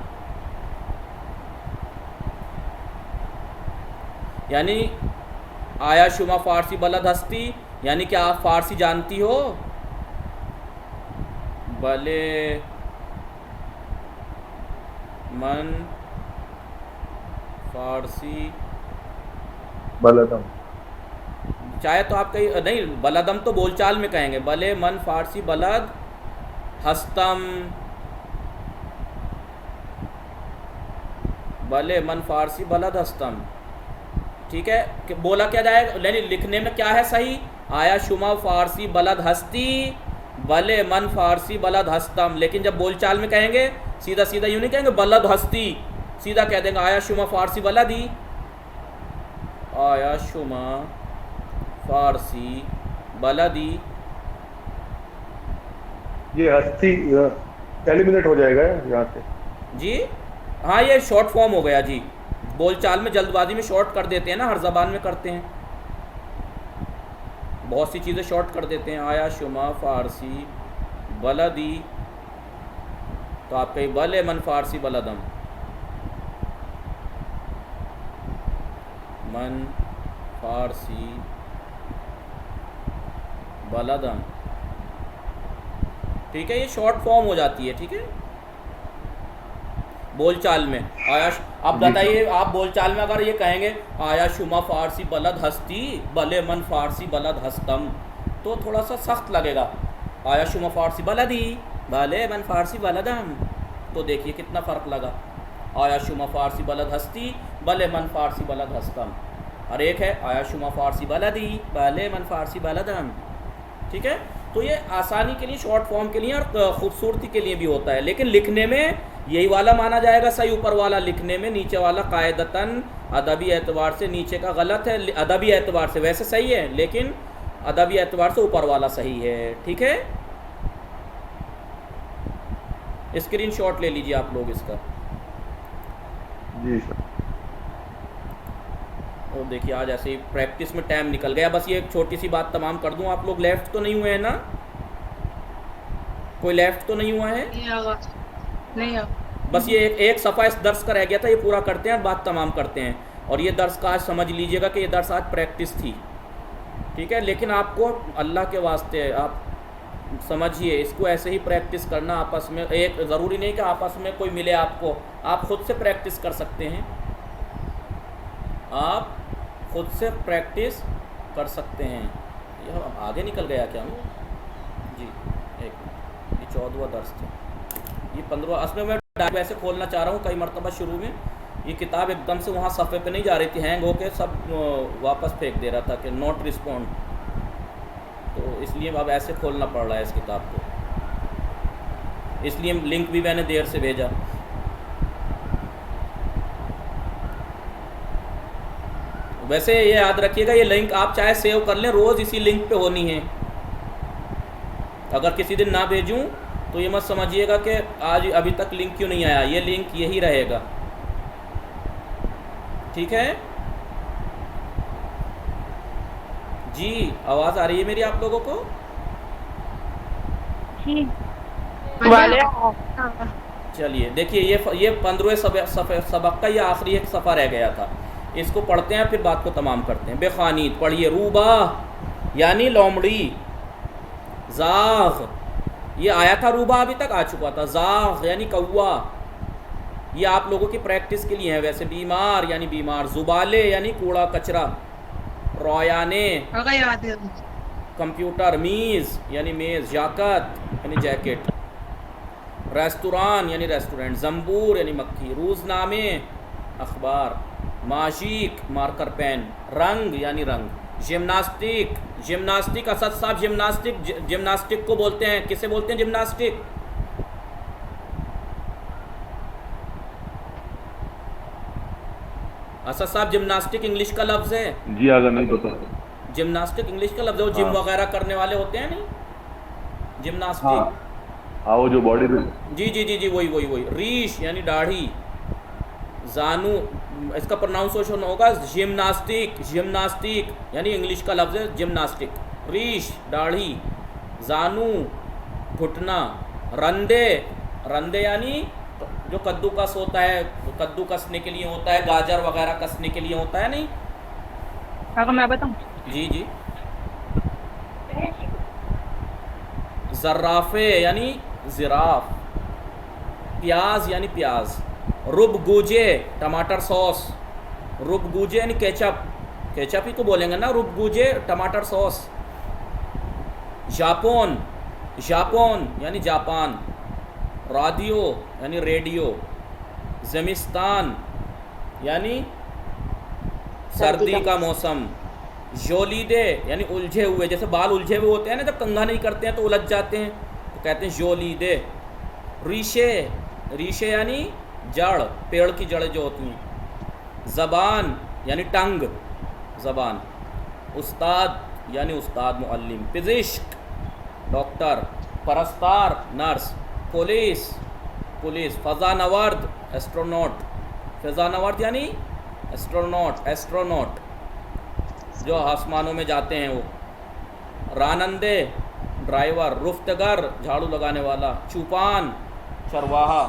यानी आया शुमा फ़ारसी बलद हस्ती यानी क्या आप फ़ारसी जानती हो? भले मन फ़ारसी बलदम चाहे तो आप कहीं नहीं बलदम तो बोलचाल में कहेंगे। भले मन फ़ारसी बलद हस्तम भले मन फ़ारसी बलद हस्तम। ठीक है कि बोला क्या जाएगा यानी लिखने में क्या है सही? आया शुमा फ़ारसी बलद हस्ती भले मन फ़ारसी बलद हस्तम। लेकिन जब बोलचाल में कहेंगे सीधा सीधा यूँ नहीं कहेंगे बलद हस्ती, सीधा कह देंगे आया शुमा फ़ारसी बलदी आया शुमा फ़ारसी बलदी। ये हस्ती एलिमिनेट हो जाएगा यहाँ से जी हाँ ये शॉर्ट फॉर्म हो गया जी। बोलचाल में जल्दबाजी में शॉर्ट कर देते हैं ना, हर ज़बान में करते हैं, बहुत सी चीज़ें शॉर्ट कर देते हैं। आया शुमा फ़ारसी बलदी तो आप कहीं भले मन फ़ारसी बलदम मन फ़ारसी बलदम। ठीक है ये शॉर्ट फॉर्म हो जाती है। ठीक है बोलचाल में आया आप बताइए आप बोलचाल में अगर ये कहेंगे आया शुमा फ़ारसी बलद हस्ती भले मन फ़ारसी बलद हस्तम तो थोड़ा सा सख्त लगेगा। आया शुमा फ़ारसी बलदी भले मन फ़ारसी बलदम तो देखिए कितना फ़र्क लगा। आया शुमा फ़ारसी बलद हस्ती भले मन फ़ारसी बलद हस्तम और एक है आया शुमा फ़ारसी बलदी भले मन फ़ारसी बलदम। ठीक है तो ये आसानी के लिए शॉर्ट फॉर्म के लिए और ख़ूबसूरती के लिए भी होता है। लेकिन लिखने में यही वाला माना जाएगा सही, ऊपर वाला लिखने में नीचे वाला कायदतन अदबी एतबार से नीचे का गलत है। अदबी एतबार से वैसे सही है लेकिन अदबी एतबार से ऊपर वाला सही है। ठीक है स्क्रीनशॉट ले लीजिए आप लोग इसका। जी सर। और देखिए आज ऐसे ही प्रैक्टिस में टाइम निकल गया। बस ये एक छोटी सी बात तमाम कर दूं, आप लोग लेफ्ट तो नहीं हुए हैं ना? कोई लेफ्ट तो नहीं हुआ है? नहीं बस ये एक सफ़ा इस दर्स का रह गया था, ये पूरा करते हैं और बात तमाम करते हैं। और ये दर्स का आज समझ लीजिएगा कि ये दर्स आज प्रैक्टिस थी। ठीक है लेकिन आपको अल्लाह के वास्ते आप समझिए इसको ऐसे ही प्रैक्टिस करना आपस में। एक ज़रूरी नहीं कि आपस में कोई मिले आपको, आप ख़ुद से प्रैक्टिस कर सकते हैं। आप खुद से प्रैक्टिस कर सकते हैं। यह आगे निकल गया क्या? जी एक मिनट, ये 14वां दर्स था, ये 15वां। असल में मैं वैसे खोलना चाह रहा हूँ, कई मरतबा शुरू में ये किताब एकदम से वहाँ सफ़े पे नहीं जा रही थी, हैंग होके सब वापस फेंक दे रहा था कि नॉट रिस्पॉन्ड, तो इसलिए अब ऐसे खोलना पड़ रहा है इस किताब को, इसलिए लिंक भी मैंने देर से भेजा। वैसे ये याद रखिएगा, ये लिंक आप चाहे सेव कर लें, रोज़ इसी लिंक पे होनी है। अगर किसी दिन ना भेजूं तो ये मत समझिएगा कि आज अभी तक लिंक क्यों नहीं आया, ये लिंक यही रहेगा, ठीक है जी। आवाज़ आ रही है मेरी आप लोगों को? जी वाले चलिए देखिए, ये 15वें सबक का ये आखिरी एक सफ़ा रह गया था, इसको पढ़ते हैं फिर बात को तमाम करते हैं। बेखानीत पढ़िए। रूबा यानी लोमड़ी, जाग ये आया था, रूबा अभी तक आ चुका था। जाग यानी कौवा, ये आप लोगों की प्रैक्टिस के लिए है वैसे। बीमार यानी बीमार। जुबाले यानी कूड़ा कचरा। रोयाने कंप्यूटर। मीज़ यानी मेज़। जाकत यानी जैकेट। रेस्तुरान यानी रेस्टोरेंट। जंबूर यानी मक्खी। रोज़नामे अखबार। माशीक मार्कर पेन। रंग यानी रंग। जिम्नास्टिक, जिम्नास्टिक असद साहब जिम्नास्टिक को बोलते हैं, किसे बोलते हैं जिम्नास्टिक? असद साहब जिम्नास्टिक इंग्लिश का लफ्ज़ है? जी अगर नहीं पता। जिम्नास्टिक इंग्लिश का लफ्ज़ है, वो जिम वगैरह करने वाले होते हैं नहीं, जिम्नास्टिक। हाँ वो जो बॉडी जी जी जी जी वही। रीश यानी दाढ़ी। जानू इसका प्रोनाउंसिएशन होगा जिम्नास्टिक यानी इंग्लिश का लफ्ज़ है जिम्नास्टिक। रीश दाढ़ी। जानू घुटना। रंदे यानी जो कद्दूकस होता है, कद्दू कसने के लिए होता है, गाजर वगैरह कसने के लिए होता है नहीं। अगर मैं बताऊं? जी जी। जर्राफे यानी जिराफ। प्याज यानी प्याज। रुबगुजे टमाटर सॉस। रुबगुजे यानी केचप, केचप ही तो बोलेंगे ना, रुबगुजे टमाटर सॉस। जापोन यानी जापान। राडियो यानी रेडियो। ज़मिस्तान यानी सर्दी का मौसम। जोलीदे यानी उलझे हुए, जैसे बाल उलझे हुए होते हैं ना, जब कंघा नहीं करते हैं तो उलझ जाते हैं, तो कहते हैं जोलीदे। रीशे यानी जड़, पेड़ की जड़ें जो होती हैं। ज़बान यानी टंग, ज़बान। उस्ताद यानी उस्ताद मुअल्लिम। फिज़िश्क डॉक्टर। परस्तार नर्स। पुलिस फ़ज़ानवर्द एस्ट्रोनॉट। फ़ज़ानवर्द यानी एस्ट्रोनॉट जो आसमानों में जाते हैं वो। रानंदे ड्राइवर। रुफ्तगर झाड़ू लगाने वाला। चूपान चरवाहा।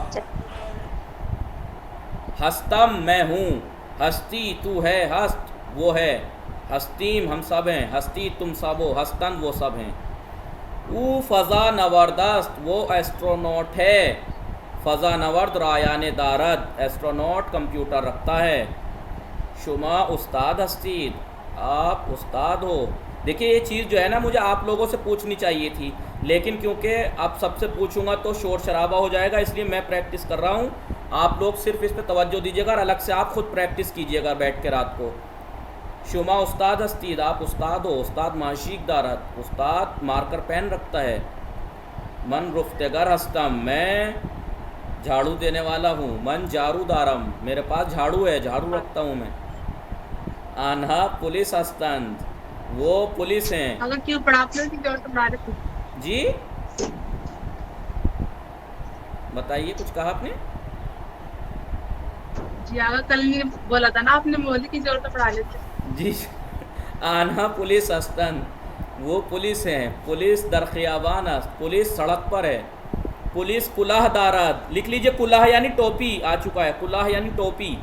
हस्तम मैं हूँ। हस्ती तू है। हस्त वो है। हस्तीम हम सब हैं। हस्ती तुम सब हो। हस्तन वो सब हैं। ऊ फ़ज़ा नवरदस्त वो एस्ट्रोनॉट है। फ़ज़ा नवर्द रायाने दारद एस्ट्रोनॉट कंप्यूटर रखता है। शुमा उस्ताद हस्तीद आप उस्ताद हो। देखिए ये चीज़ जो है ना, मुझे आप लोगों से पूछनी चाहिए थी, लेकिन क्योंकि अब सबसे पूछूंगा तो शोर शराबा हो जाएगा, इसलिए मैं प्रैक्टिस कर रहा हूँ। आप लोग सिर्फ इस पर तवज्जो दीजिएगा और अलग से आप खुद प्रैक्टिस कीजिएगा बैठ के रात को। शुमा उस्ताद हस्तीद आप उस्ताद हो। उस्ताद माशीक दारत उस्ताद मार्कर पेन रखता है। मन रुफ्तगर हस्तम मैं झाड़ू देने वाला हूँ। मन जारू दारम मेरे पास झाड़ू है, झाड़ू रखता हूँ मैं। आन्हा पुलिस हस्तंद वो पुलिस हैं। अगर क्यों पढ़ाते की जरूरत पढ़ा रहे थे जी बताइए, कुछ कहा आपने? जी अगर कल नहीं बोला था ना आपने, मोदी की जरूरत पढ़ा लेते जी। आन्हा पुलिस हस्तन वो पुलिस हैं। पुलिस दरखियाबान पुलिस सड़क पर है। पुलिस कुलाह दाराद लिख लीजिए। कुलाह यानी टोपी आ चुका है। कुलाह यानी टोपी।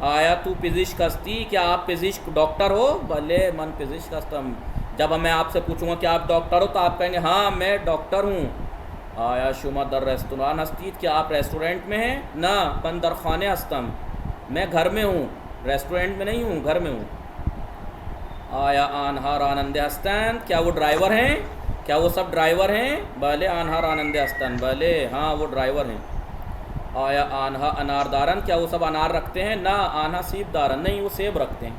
आया तू फिजिक्स हस्ती क्या आप फिजिक्स डॉक्टर हो? भले मन फिजिक्स हस्तम। जब मैं आपसे पूछूंगा कि आप डॉक्टर हो तो आप कहेंगे हाँ मैं डॉक्टर हूँ। आया शुमा दर रेस्तुरान हस्ती क्या आप रेस्टोरेंट में हैं? ना मन दर खाने हस्तम मैं घर में हूँ, रेस्टोरेंट में नहीं हूँ, घर में हूँ। आया आनहा रानंदे हस्तन, क्या वो ड्राइवर हैं? क्या वो सब ड्राइवर हैं? भले आनहा रानंदे हस्तन, भले हाँ वो ड्राइवर हैं। आया आनहा अनार दारन, क्या वो सब अनार रखते हैं? ना। आनहा सीब दारन, नहीं वो सेब रखते हैं।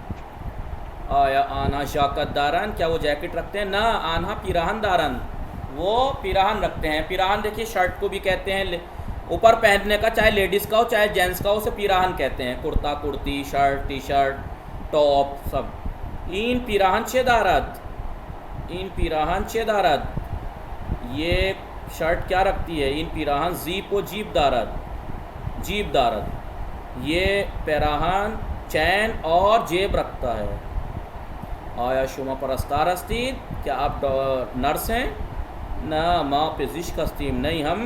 आया आनहा जाकत दारन, क्या वो जैकेट रखते हैं? ना। आनहा पिराहन दारन, वो पिराहन रखते हैं। पिराहन देखिए शर्ट को भी कहते हैं, ऊपर पहनने का, चाहे लेडीज़ का हो चाहे जेंट्स का हो, उसे पिराहन कहते हैं। Kurta kurti, shirt T shirt, top सब। इन पिराहन चेदारत, इन पिराहन चेदारत, ये शर्ट क्या रखती है? इन पिराहन जीप व जीप दारत, जीप दारत, ये पिराहन चैन और जेब रखता है। आया शुमा परस्तार अस्तीद, क्या आप नर्स हैं? ना। माँ फिजिक्स कस्तीम, नहीं हम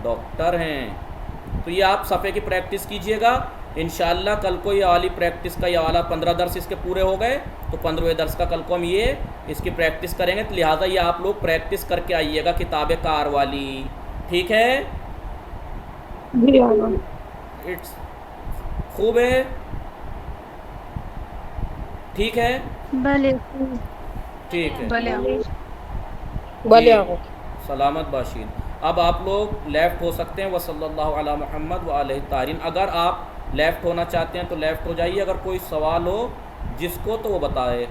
डॉक्टर हैं। तो ये आप सफ़े की प्रैक्टिस कीजिएगा इंशाल्लाह। कल को ये वाली प्रैक्टिस का, ये वाला 15 दर्स इसके पूरे हो गए तो 15वें दर्स का कल को हम ये इसकी प्रैक्टिस करेंगे। तो लिहाजा ये आप लोग प्रैक्टिस करके आइएगा किताब कार वाली, ठीक है? इट्स खूब है, ठीक है, भले ठीक है, भले जी, सलामत बाशिन। अब आप लोग लेफ़्ट हो सकते हैं। वसल्लल्लाहु अला मुहम्मद व आलिहि तारीन। अगर आप लेफ़्ट होना चाहते हैं तो लेफ़्ट हो जाइए। अगर कोई सवाल हो जिसको तो वो बताए।